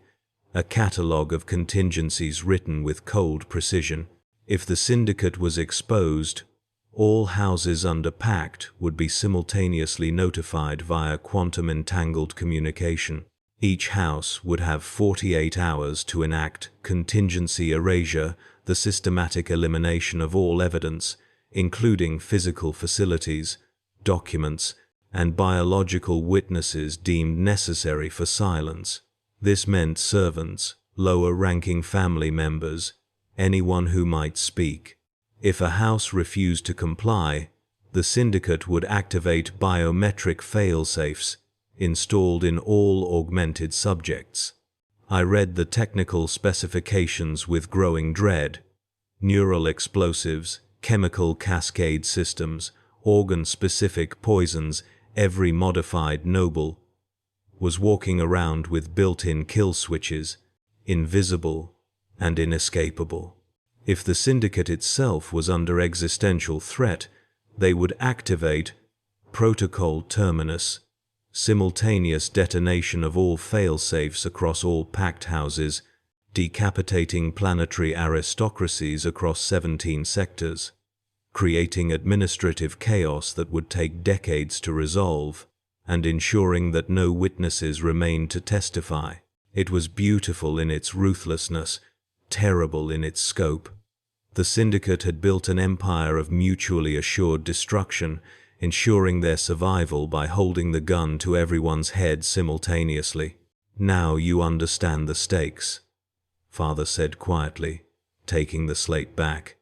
A catalogue of contingencies written with cold precision. If the syndicate was exposed, all houses under pact would be simultaneously notified via quantum-entangled communication. Each house would have 48 hours to enact contingency erasure, the systematic elimination of all evidence, including physical facilities, documents, and biological witnesses deemed necessary for silence. This meant servants, lower-ranking family members, anyone who might speak. If a house refused to comply, the syndicate would activate biometric fail-safes installed in all augmented subjects. I read the technical specifications with growing dread. Neural explosives, chemical cascade systems, organ-specific poisons. Every modified noble was walking around with built-in kill switches, invisible and inescapable. If the syndicate itself was under existential threat, they would activate Protocol Terminus, simultaneous detonation of all fail-safes across all pact houses, decapitating planetary aristocracies across 17 sectors, creating administrative chaos that would take decades to resolve, and ensuring that no witnesses remained to testify. It was beautiful in its ruthlessness, terrible in its scope. The syndicate had built an empire of mutually assured destruction, ensuring their survival by holding the gun to everyone's head simultaneously. "Now you understand the stakes," Father said quietly, taking the slate back.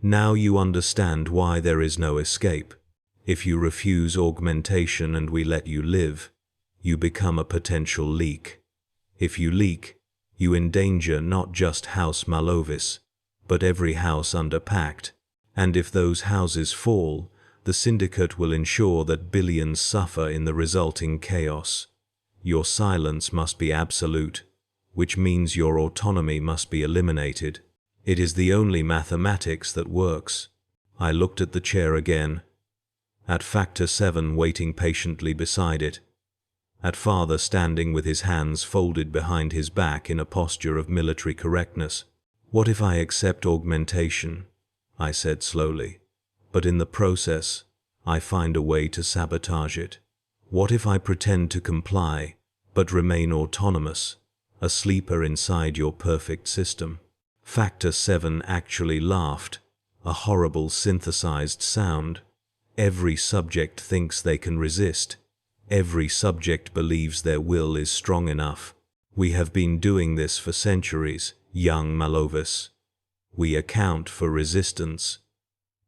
"Now you understand why there is no escape. If you refuse augmentation and we let you live, you become a potential leak. If you leak, you endanger not just House Malovis, but every house under pact. And if those houses fall, the Syndicate will ensure that billions suffer in the resulting chaos. Your silence must be absolute, which means your autonomy must be eliminated. It is the only mathematics that works." I looked at the chair again, at Factor 7 waiting patiently beside it, at Father standing with his hands folded behind his back in a posture of military correctness. "What if I accept augmentation?" I said slowly. "But in the process, I find a way to sabotage it. What if I pretend to comply, but remain autonomous, a sleeper inside your perfect system?" Factor 7 actually laughed, a horrible synthesized sound. "Every subject thinks they can resist. Every subject believes their will is strong enough. We have been doing this for centuries, young Malovis. We account for resistance.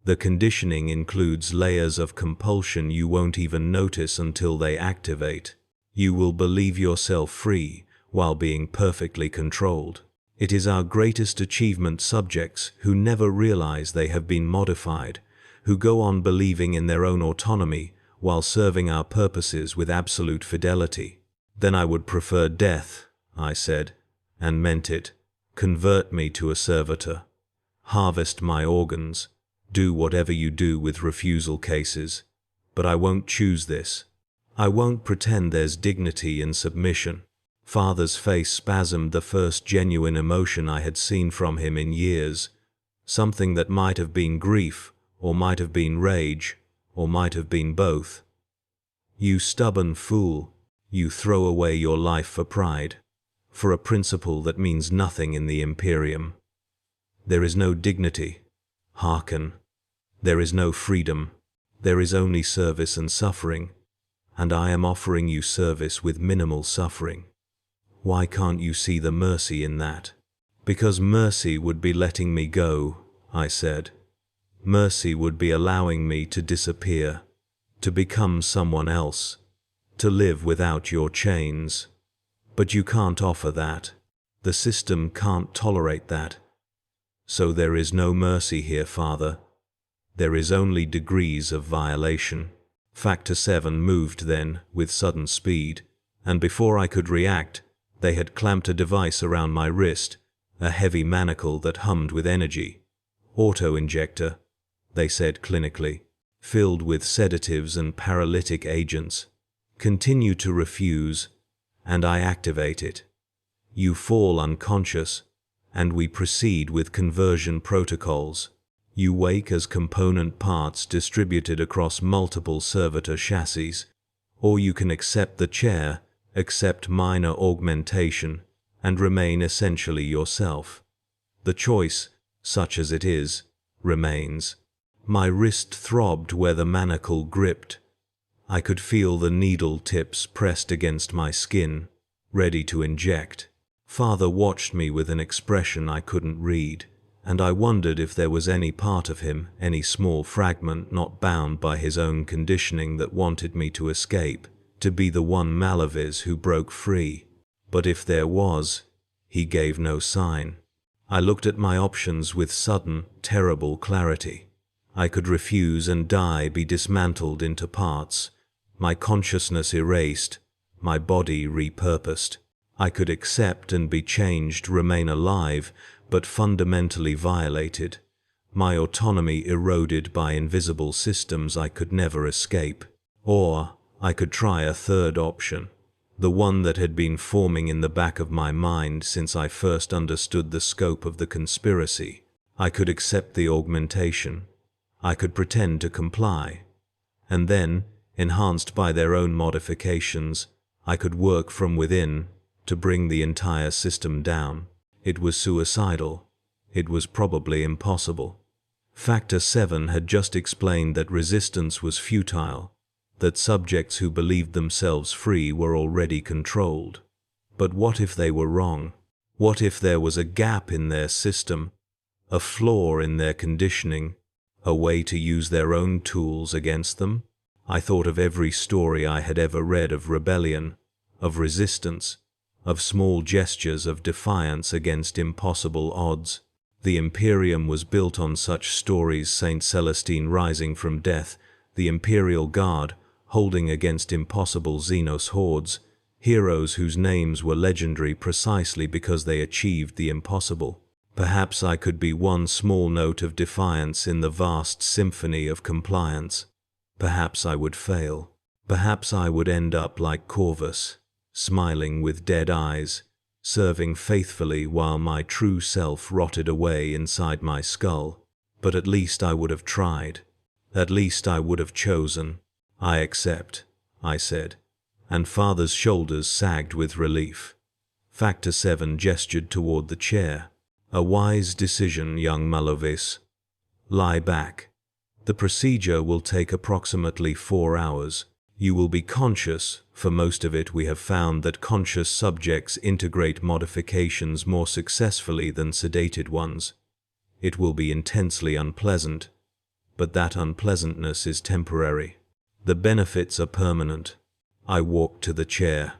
The conditioning includes layers of compulsion you won't even notice until they activate. You will believe yourself free while being perfectly controlled. It is our greatest achievement subjects who never realize they have been modified, who go on believing in their own autonomy while serving our purposes with absolute fidelity." "Then I would prefer death," I said, and meant it. "Convert me to a servitor. Harvest my organs. Do whatever you do with refusal cases. But I won't choose this. I won't pretend there's dignity in submission." Father's face spasmed, the first genuine emotion I had seen from him in years, something that might have been grief, or might have been rage, or might have been both. "You stubborn fool, you throw away your life for pride, for a principle that means nothing in the Imperium. There is no dignity. Hearken. There is no freedom. There is only service and suffering, and I am offering you service with minimal suffering. Why can't you see the mercy in that?" "Because mercy would be letting me go," I said. "Mercy would be allowing me to disappear, to become someone else, to live without your chains. But you can't offer that. The system can't tolerate that. So there is no mercy here, Father. There is only degrees of violation." Factor 7 moved then, with sudden speed, and before I could react, they had clamped a device around my wrist, a heavy manacle that hummed with energy. "Auto-injector," they said clinically, "filled with sedatives and paralytic agents. Continue to refuse, and I activate it. You fall unconscious, and we proceed with conversion protocols. You wake as component parts distributed across multiple servitor chassis, or you can accept the chair, accept minor augmentation, and remain essentially yourself. The choice, such as it is, remains." My wrist throbbed where the manacle gripped. I could feel the needle tips pressed against my skin, ready to inject. Father watched me with an expression I couldn't read, and I wondered if there was any part of him, any small fragment not bound by his own conditioning that wanted me to escape, to be the one Malavis who broke free. But if there was, he gave no sign. I looked at my options with sudden, terrible clarity. I could refuse and die, be dismantled into parts, my consciousness erased, my body repurposed. I could accept and be changed, remain alive, but fundamentally violated, my autonomy eroded by invisible systems I could never escape. Or I could try a third option, the one that had been forming in the back of my mind since I first understood the scope of the conspiracy. I could accept the augmentation. I could pretend to comply. And then, enhanced by their own modifications, I could work from within to bring the entire system down. It was suicidal. It was probably impossible. Factor 7 had just explained that resistance was futile, that subjects who believed themselves free were already controlled. But what if they were wrong? What if there was a gap in their system, a flaw in their conditioning, a way to use their own tools against them? I thought of every story I had ever read of rebellion, of resistance, of small gestures of defiance against impossible odds. The Imperium was built on such stories: Saint Celestine rising from death, the Imperial Guard holding against impossible Xenos hordes, heroes whose names were legendary precisely because they achieved the impossible. Perhaps I could be one small note of defiance in the vast symphony of compliance. Perhaps I would fail. Perhaps I would end up like Corvus, smiling with dead eyes, serving faithfully while my true self rotted away inside my skull. But at least I would have tried. At least I would have chosen. I accept, I said, and Father's shoulders sagged with relief. Factor 7 gestured toward the chair. A wise decision, young Malovis. Lie back. The procedure will take approximately 4 hours. You will be conscious. For most of it, we have found that conscious subjects integrate modifications more successfully than sedated ones. It will be intensely unpleasant, but that unpleasantness is temporary. The benefits are permanent. I walked to the chair.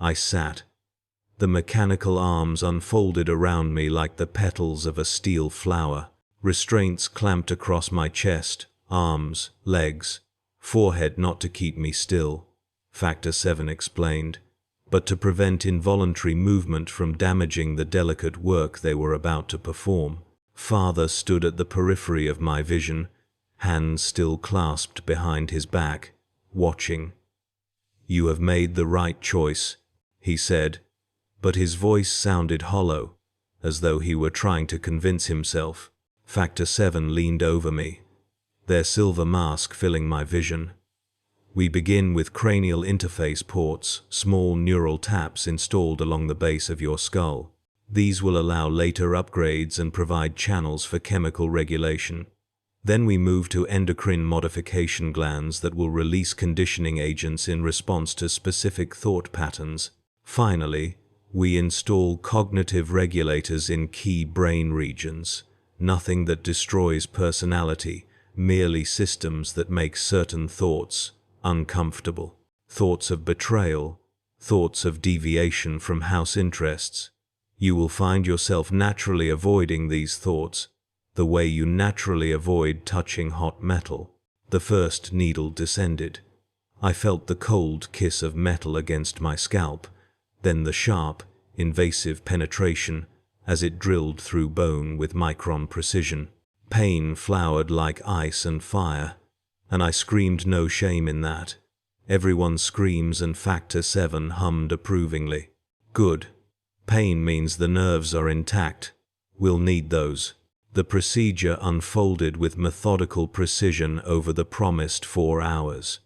I sat. The mechanical arms unfolded around me like the petals of a steel flower. Restraints clamped across my chest, arms, legs, forehead, not to keep me still, Factor 7 explained, but to prevent involuntary movement from damaging the delicate work they were about to perform. Father stood at the periphery of my vision, hands still clasped behind his back, watching. You have made the right choice, he said, but his voice sounded hollow, as though he were trying to convince himself. Factor 7 leaned over me, their silver mask filling my vision. We begin with cranial interface ports, small neural taps installed along the base of your skull. These will allow later upgrades and provide channels for chemical regulation. Then we move to endocrine modification glands that will release conditioning agents in response to specific thought patterns. Finally, we install cognitive regulators in key brain regions. Nothing that destroys personality, merely systems that make certain thoughts uncomfortable. Thoughts of betrayal, thoughts of deviation from house interests. You will find yourself naturally avoiding these thoughts, the way you naturally avoid touching hot metal. The first needle descended. I felt the cold kiss of metal against my scalp, then the sharp, invasive penetration as it drilled through bone with micron precision. Pain flowered like ice and fire, and I screamed, no shame in that. Everyone screams, and Factor 7 hummed approvingly. Good. Pain means the nerves are intact. We'll need those. The procedure unfolded with methodical precision over the promised 4 hours.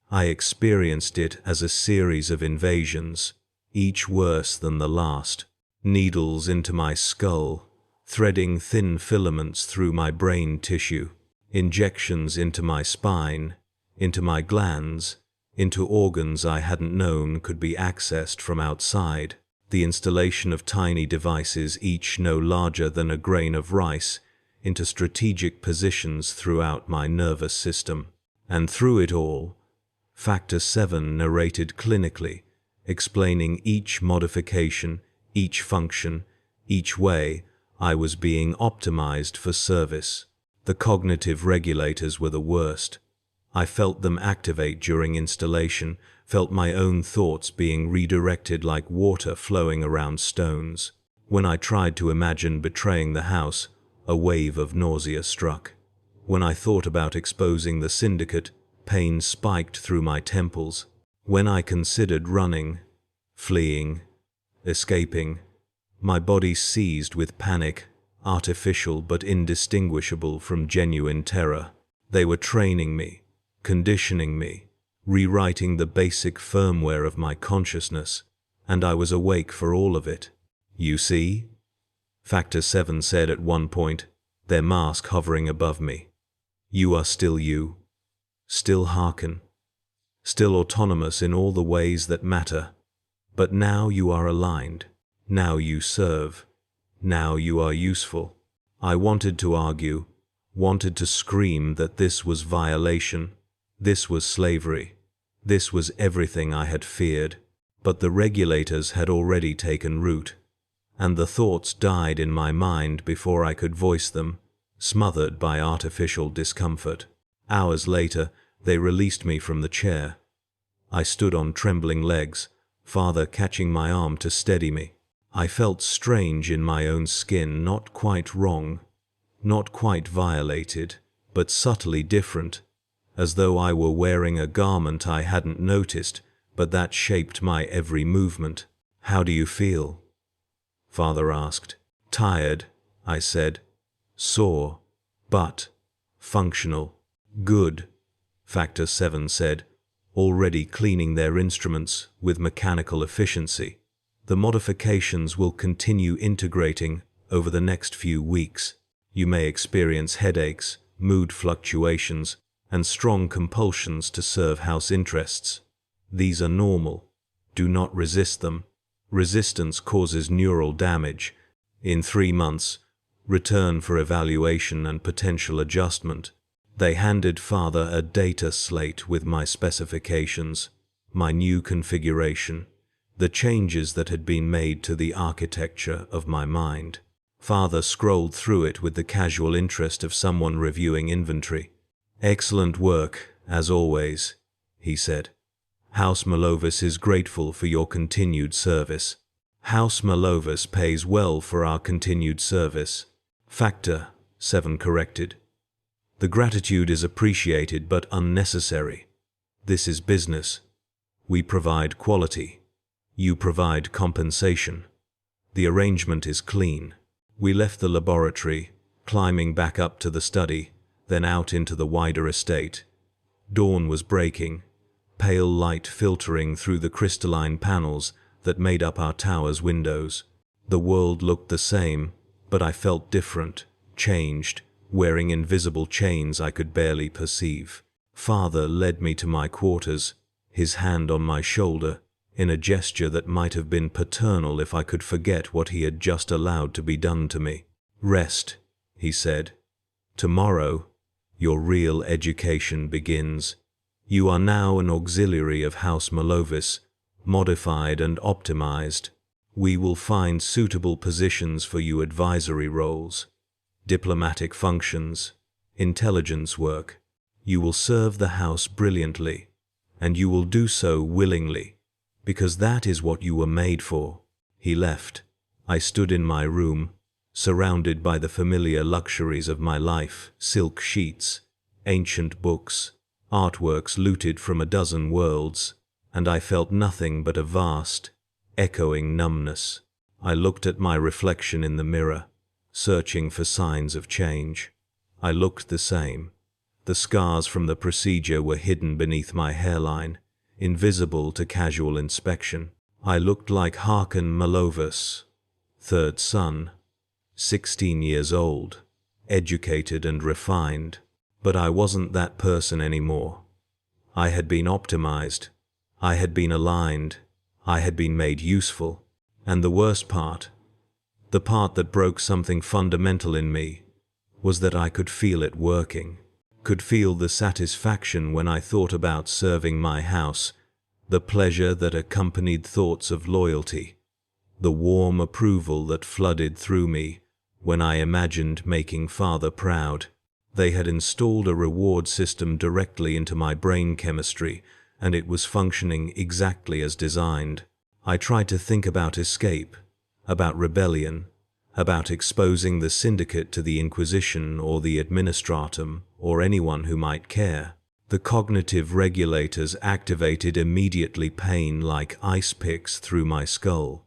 I experienced it as a series of invasions, each worse than the last. Needles into my skull, threading thin filaments through my brain tissue. Injections into my spine, into my glands, into organs I hadn't known could be accessed from outside. The installation of tiny devices, each no larger than a grain of rice, into strategic positions throughout my nervous system. And through it all, Factor 7 narrated clinically, explaining each modification, each function, each way I was being optimized for service. The cognitive regulators were the worst. I felt them activate during installation, felt my own thoughts being redirected like water flowing around stones. When I tried to imagine betraying the house, a wave of nausea struck. When I thought about exposing the syndicate, pain spiked through my temples. When I considered running, fleeing, escaping, my body seized with panic, artificial but indistinguishable from genuine terror. They were training me, conditioning me, rewriting the basic firmware of my consciousness, and I was awake for all of it. You see? Factor 7 said at one point, their mask hovering above me. You are still you, still Harkon, still autonomous in all the ways that matter, but now you are aligned, now you serve, now you are useful. I wanted to argue, wanted to scream that this was violation, this was slavery, this was everything I had feared, but the regulators had already taken root, and the thoughts died in my mind before I could voice them, smothered by artificial discomfort. Hours later, they released me from the chair. I stood on trembling legs, Father catching my arm to steady me. I felt strange in my own skin, not quite wrong, not quite violated, but subtly different, as though I were wearing a garment I hadn't noticed, but that shaped my every movement. How do you feel? Father asked. Tired, I said. Sore, but functional. Good, Factor 7 said, already cleaning their instruments with mechanical efficiency. The modifications will continue integrating over the next few weeks. You may experience headaches, mood fluctuations, and strong compulsions to serve house interests. These are normal. Do not resist them. Resistance causes neural damage. In 3 months, return for evaluation and potential adjustment. They handed Father a data slate with my specifications, my new configuration, the changes that had been made to the architecture of my mind. Father scrolled through it with the casual interest of someone reviewing inventory. Excellent work, as always, he said. House Malovis is grateful for your continued service. House Malovis pays well for our continued service. Factor 7 corrected. The gratitude is appreciated but unnecessary. This is business. We provide quality. You provide compensation. The arrangement is clean. We left the laboratory, climbing back up to the study, then out into the wider estate. Dawn was breaking, pale light filtering through the crystalline panels that made up our tower's windows. The world looked the same, but I felt different, changed, wearing invisible chains I could barely perceive. Father led me to my quarters, his hand on my shoulder, in a gesture that might have been paternal if I could forget what he had just allowed to be done to me. Rest, he said. Tomorrow, your real education begins. You are now an auxiliary of House Malovis, modified and optimized. We will find suitable positions for you: advisory roles, diplomatic functions, intelligence work. You will serve the house brilliantly, and you will do so willingly, because that is what you were made for. He left. I stood in my room, surrounded by the familiar luxuries of my life: silk sheets, ancient books, artworks looted from a dozen worlds, and I felt nothing but a vast, echoing numbness. I looked at my reflection in the mirror, searching for signs of change. I looked the same. The scars from the procedure were hidden beneath my hairline, invisible to casual inspection. I looked like Harkon Malovis, third son, 16 years old, educated and refined. But I wasn't that person anymore. I had been optimized. I had been aligned. I had been made useful. And the worst part, the part that broke something fundamental in me, was that I could feel it working. Could feel the satisfaction when I thought about serving my house, the pleasure that accompanied thoughts of loyalty, the warm approval that flooded through me when I imagined making Father proud. They had installed a reward system directly into my brain chemistry, and it was functioning exactly as designed. I tried to think about escape, about rebellion, about exposing the syndicate to the Inquisition or the Administratum or anyone who might care. The cognitive regulators activated immediately, pain like ice picks through my skull,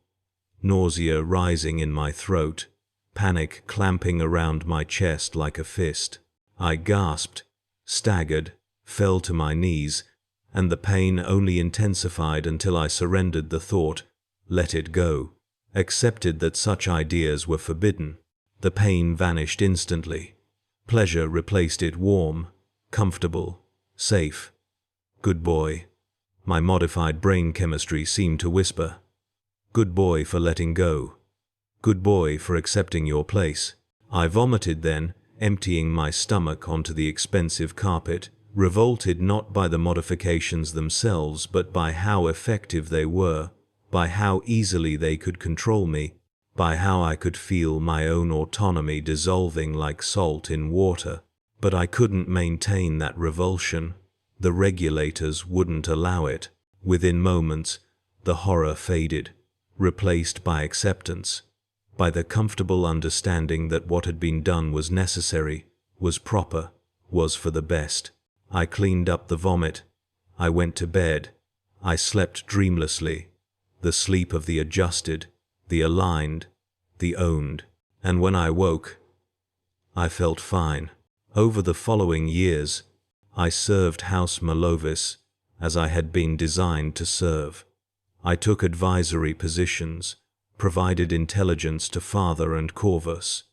nausea rising in my throat, panic clamping around my chest like a fist. I gasped, staggered, fell to my knees, and the pain only intensified until I surrendered the thought, let it go, accepted that such ideas were forbidden. The pain vanished instantly, Pleasure replaced it, warm, comfortable, safe. Good boy. My modified brain chemistry seemed to whisper. Good boy for letting go. Good boy for accepting your place. I vomited then, emptying my stomach onto the expensive carpet, revolted not by the modifications themselves but by how effective they were, by how easily they could control me, by how I could feel my own autonomy dissolving like salt in water. But I couldn't maintain that revulsion. The regulators wouldn't allow it. Within moments, the horror faded, replaced by acceptance, by the comfortable understanding that what had been done was necessary, was proper, was for the best. I cleaned up the vomit. I went to bed. I slept dreamlessly, the sleep of the adjusted, the aligned, the owned. And when I woke, I felt fine. Over the following years, I served House Malovis as I had been designed to serve. I took advisory positions, provided intelligence to Father and Corvus,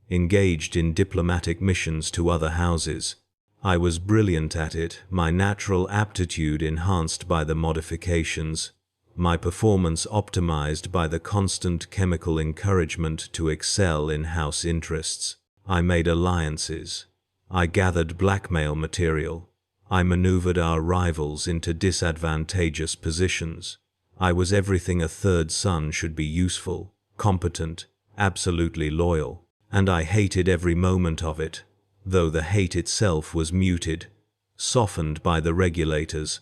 engaged in diplomatic missions to other houses. I was brilliant at it, my natural aptitude enhanced by the modifications, my performance optimized by the constant chemical encouragement to excel in house interests. I made alliances. I gathered blackmail material. I maneuvered our rivals into disadvantageous positions. I was everything a third son should be: useful, competent, absolutely loyal. And I hated every moment of it, though the hate itself was muted, softened by the regulators,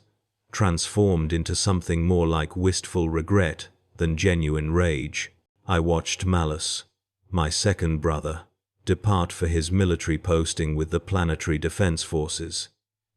transformed into something more like wistful regret than genuine rage. I watched Malus, my second brother, depart for his military posting with the planetary defense forces,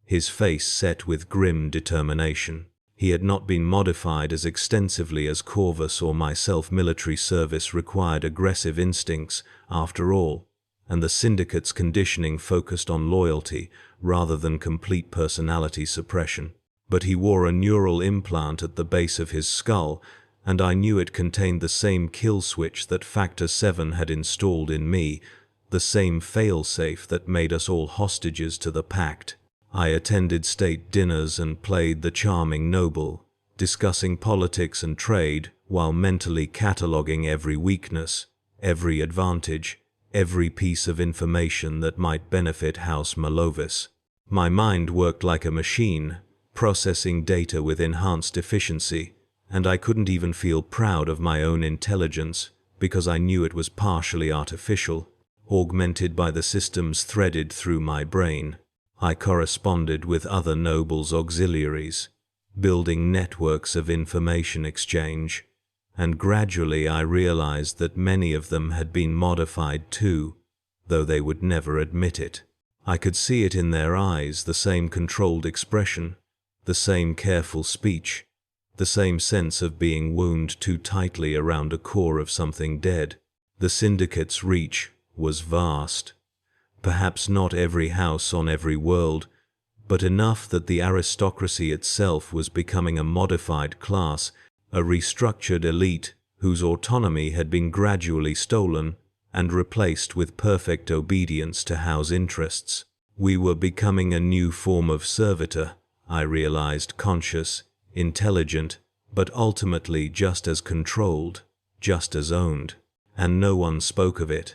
his face set with grim determination. He had not been modified as extensively as Corvus or myself. Military service required aggressive instincts, after all, and the syndicate's conditioning focused on loyalty rather than complete personality suppression. But he wore a neural implant at the base of his skull, and I knew it contained the same kill switch that Factor 7 had installed in me, the same fail-safe that made us all hostages to the pact. I attended state dinners and played the charming noble, discussing politics and trade while mentally cataloguing every weakness, every advantage, every piece of information that might benefit House Malovis. My mind worked like a machine, processing data with enhanced efficiency, and I couldn't even feel proud of my own intelligence because I knew it was partially artificial, augmented by the systems threaded through my brain. I corresponded with other nobles' auxiliaries, building networks of information exchange, and gradually I realized that many of them had been modified too, though they would never admit it. I could see it in their eyes, the same controlled expression, the same careful speech, the same sense of being wound too tightly around a core of something dead. The syndicate's reach was vast. Perhaps not every house on every world, but enough that the aristocracy itself was becoming a modified class, a restructured elite whose autonomy had been gradually stolen and replaced with perfect obedience to house interests. We were becoming a new form of servitor, I realized, conscious, intelligent, but ultimately just as controlled, just as owned. And no one spoke of it.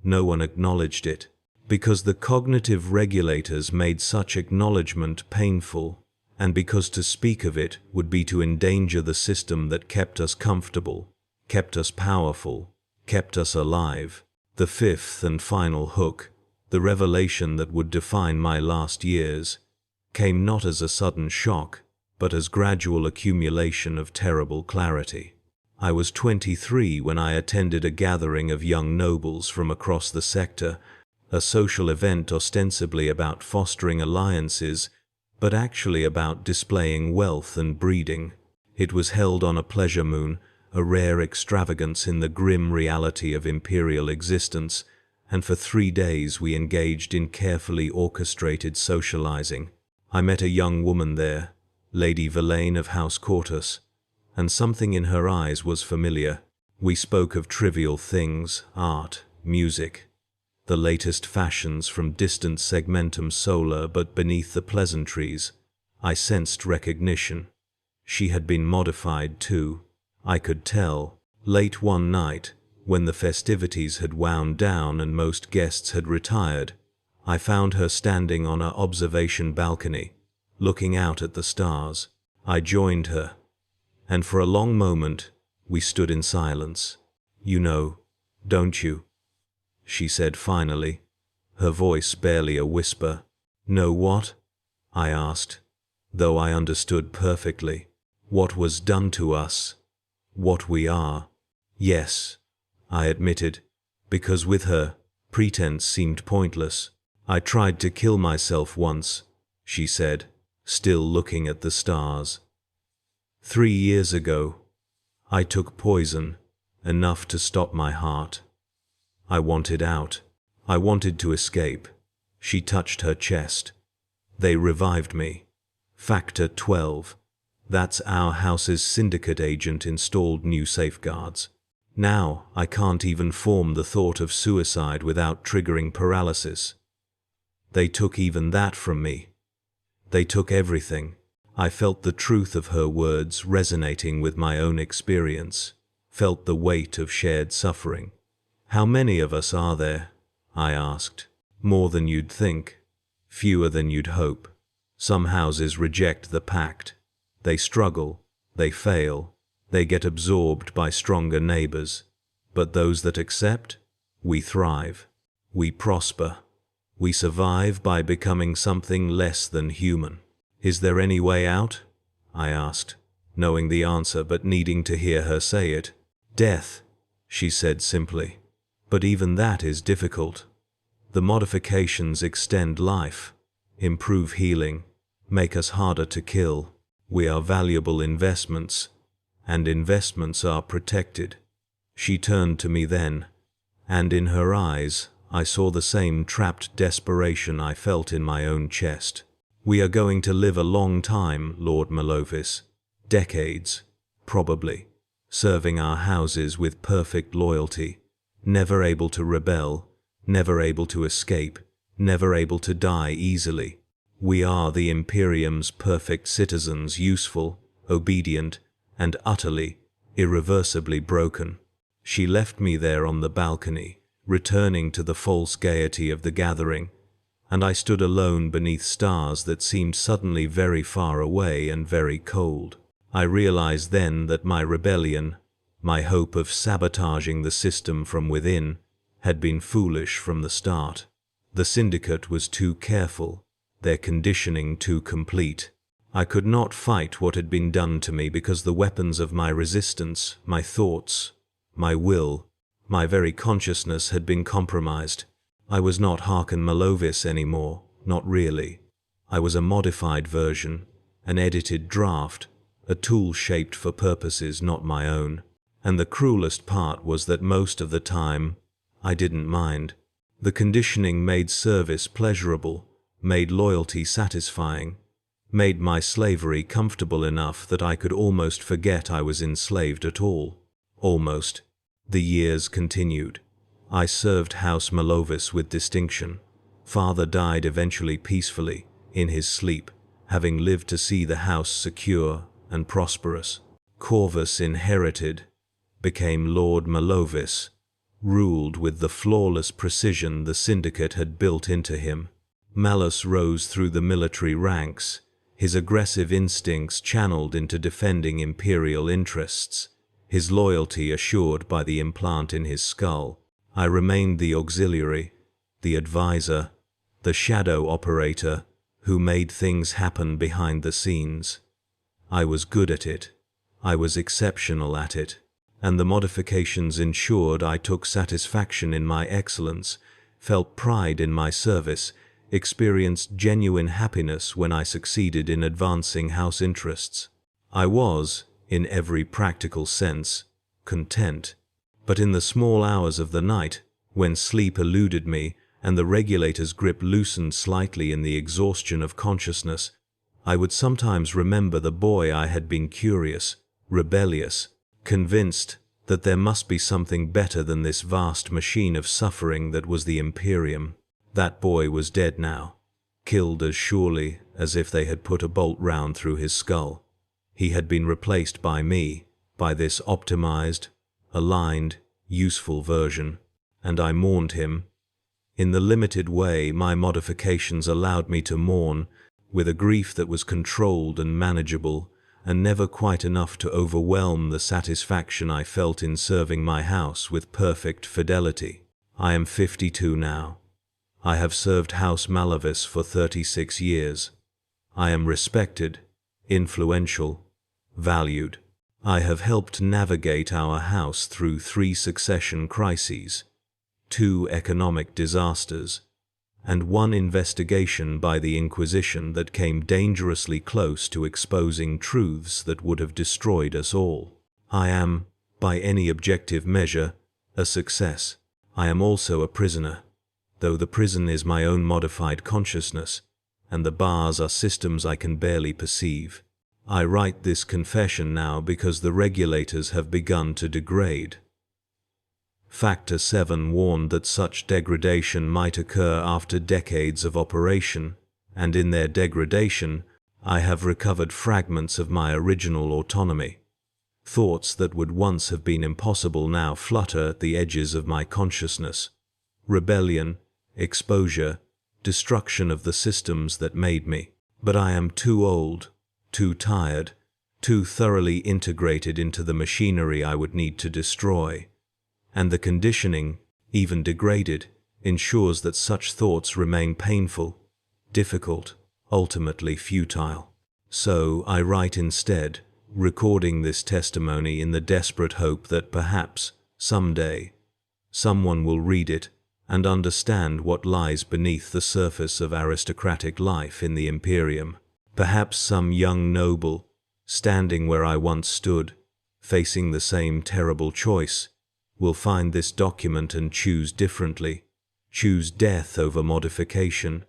No one acknowledged it, because the cognitive regulators made such acknowledgement painful, and because to speak of it would be to endanger the system that kept us comfortable, kept us powerful, kept us alive. The fifth and final hook, the revelation that would define my last years, came not as a sudden shock, but as gradual accumulation of terrible clarity. I was 23 when I attended a gathering of young nobles from across the sector, a social event ostensibly about fostering alliances, but actually about displaying wealth and breeding. It was held on a pleasure moon, a rare extravagance in the grim reality of Imperial existence, and for 3 days we engaged in carefully orchestrated socializing. I met a young woman there, Lady Verlaine of House Cortus, and something in her eyes was familiar. We spoke of trivial things, art, music, the latest fashions from distant segmentum solar, but beneath the pleasantries, I sensed recognition. She had been modified too. I could tell. Late one night, when the festivities had wound down and most guests had retired, I found her standing on our observation balcony, looking out at the stars. I joined her, and for a long moment we stood in silence. "You know, don't you?" she said finally, her voice barely a whisper. "Know what?" I asked, though I understood perfectly. "What was done to us? What we are?" "Yes," I admitted, because with her, pretense seemed pointless. "I tried to kill myself once," she said, still looking at the stars. 3 years ago, I took poison, enough to stop my heart. I wanted out. I wanted to escape." She touched her chest. "They revived me. Factor 12. That's our house's syndicate agent installed new safeguards. Now I can't even form the thought of suicide without triggering paralysis. They took even that from me. They took everything." I felt the truth of her words resonating with my own experience, felt the weight of shared suffering. "How many of us are there?" I asked. "More than you'd think. Fewer than you'd hope. Some houses reject the pact. They struggle, they fail, they get absorbed by stronger neighbors. But those that accept, we thrive. We prosper. We survive by becoming something less than human." "Is there any way out?" I asked, knowing the answer but needing to hear her say it. "Death," she said simply. "But even that is difficult. The modifications extend life, improve healing, make us harder to kill. We are valuable investments, and investments are protected." She turned to me then, and in her eyes I saw the same trapped desperation I felt in my own chest. "We are going to live a long time, Lord Malovis. Decades, probably, serving our houses with perfect loyalty, never able to rebel, never able to escape, never able to die easily. We are the Imperium's perfect citizens, useful, obedient, and utterly, irreversibly broken." She left me there on the balcony, returning to the false gaiety of the gathering, and I stood alone beneath stars that seemed suddenly very far away and very cold. I realized then that my rebellion, my hope of sabotaging the system from within, had been foolish from the start. The syndicate was too careful, their conditioning too complete. I could not fight what had been done to me because the weapons of my resistance, my thoughts, my will, my very consciousness had been compromised. I was not Harkin Malovis anymore, not really. I was a modified version, an edited draft, a tool shaped for purposes not my own. And the cruelest part was that most of the time, I didn't mind. The conditioning made service pleasurable, made loyalty satisfying, made my slavery comfortable enough that I could almost forget I was enslaved at all. Almost. The years continued. I served House Malovis with distinction. Father died eventually peacefully, in his sleep, having lived to see the house secure and prosperous. Corvus inherited, became Lord Malovis, ruled with the flawless precision the syndicate had built into him. Malus rose through the military ranks, his aggressive instincts channeled into defending Imperial interests, his loyalty assured by the implant in his skull. I remained the auxiliary, the advisor, the shadow operator, who made things happen behind the scenes. I was good at it. I was exceptional at it. And the modifications ensured I took satisfaction in my excellence, felt pride in my service, experienced genuine happiness when I succeeded in advancing house interests. I was, in every practical sense, content. But in the small hours of the night, when sleep eluded me and the regulator's grip loosened slightly in the exhaustion of consciousness, I would sometimes remember the boy I had been: curious, rebellious, convinced that there must be something better than this vast machine of suffering that was the Imperium. That boy was dead now, killed as surely as if they had put a bolt round through his skull. He had been replaced by me, by this optimized, aligned, useful version, and I mourned him. In the limited way my modifications allowed me to mourn, with a grief that was controlled and manageable, and never quite enough to overwhelm the satisfaction I felt in serving my house with perfect fidelity. I am 52 now. I have served House Malavis for 36 years. I am respected, influential, valued. I have helped navigate our house through 3 succession crises, 2 economic disasters, and 1 investigation by the Inquisition that came dangerously close to exposing truths that would have destroyed us all. I am, by any objective measure, a success. I am also a prisoner, though the prison is my own modified consciousness, and the bars are systems I can barely perceive. I write this confession now because the regulators have begun to degrade. Factor 7 warned that such degradation might occur after decades of operation, and in their degradation, I have recovered fragments of my original autonomy. Thoughts that would once have been impossible now flutter at the edges of my consciousness. Rebellion, exposure, destruction of the systems that made me. But I am too old, too tired, too thoroughly integrated into the machinery I would need to destroy. And the conditioning, even degraded, ensures that such thoughts remain painful, difficult, ultimately futile. So I write instead, recording this testimony in the desperate hope that perhaps, someday, someone will read it and understand what lies beneath the surface of aristocratic life in the Imperium. Perhaps some young noble, standing where I once stood, facing the same terrible choice, will find this document and choose differently, choose death over modification,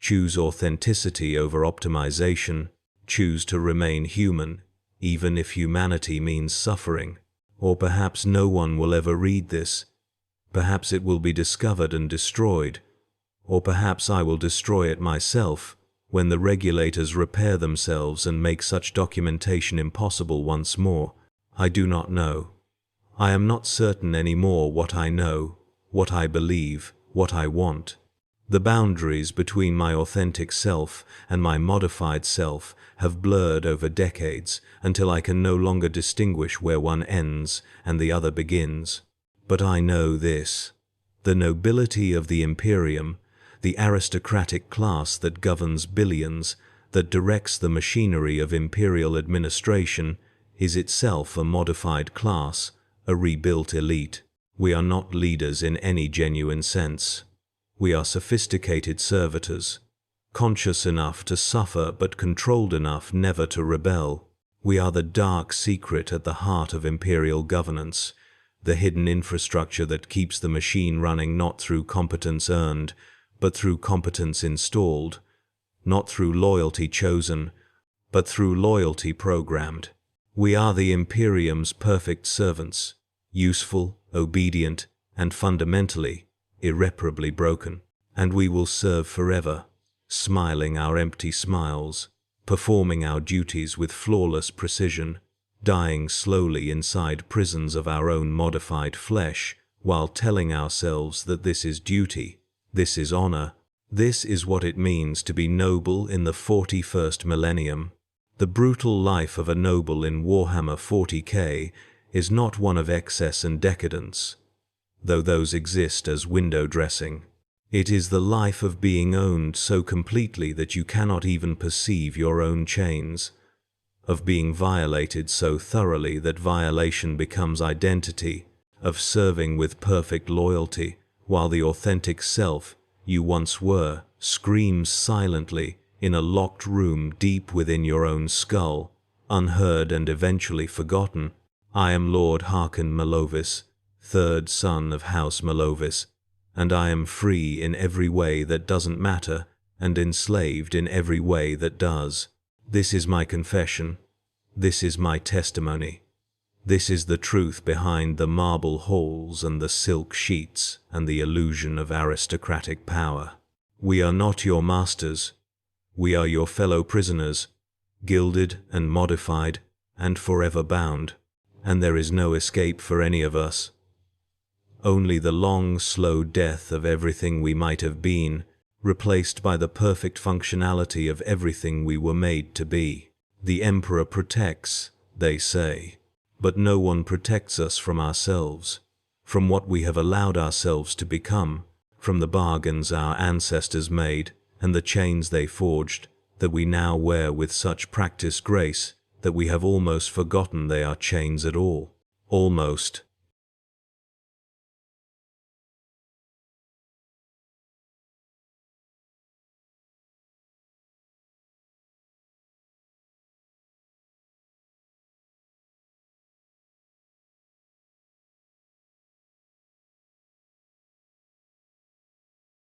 choose authenticity over optimization, choose to remain human, even if humanity means suffering. Or perhaps no one will ever read this. Perhaps it will be discovered and destroyed. Or perhaps I will destroy it myself, when the regulators repair themselves and make such documentation impossible once more. I do not know. I am not certain anymore what I know, what I believe, what I want. The boundaries between my authentic self and my modified self have blurred over decades until I can no longer distinguish where one ends and the other begins. But I know this: the nobility of the Imperium, the aristocratic class that governs billions, that directs the machinery of imperial administration, is itself a modified class, a rebuilt elite. We are not leaders in any genuine sense. We are sophisticated servitors, conscious enough to suffer but controlled enough never to rebel. We are the dark secret at the heart of imperial governance, the hidden infrastructure that keeps the machine running not through competence earned, but through competence installed, not through loyalty chosen, but through loyalty programmed. We are the Imperium's perfect servants, useful, obedient, and fundamentally, irreparably broken. And we will serve forever, smiling our empty smiles, performing our duties with flawless precision, dying slowly inside prisons of our own modified flesh, while telling ourselves that this is duty, this is honor, this is what it means to be noble in the 41st millennium. The brutal life of a noble in Warhammer 40K is not one of excess and decadence, though those exist as window dressing. It is the life of being owned so completely that you cannot even perceive your own chains, of being violated so thoroughly that violation becomes identity, of serving with perfect loyalty, while the authentic self you once were screams silently in a locked room deep within your own skull, unheard and eventually forgotten. I am Lord Harkon Malovis, 3rd son of House Malovis, and I am free in every way that doesn't matter, and enslaved in every way that does. This is my confession. This is my testimony. This is the truth behind the marble halls and the silk sheets and the illusion of aristocratic power. We are not your masters. We are your fellow prisoners, gilded and modified and forever bound, and there is no escape for any of us. Only the long, slow death of everything we might have been, replaced by the perfect functionality of everything we were made to be. The Emperor protects, they say, but no one protects us from ourselves, from what we have allowed ourselves to become, from the bargains our ancestors made and the chains they forged that we now wear with such practiced grace that we have almost forgotten they are chains at all. Almost.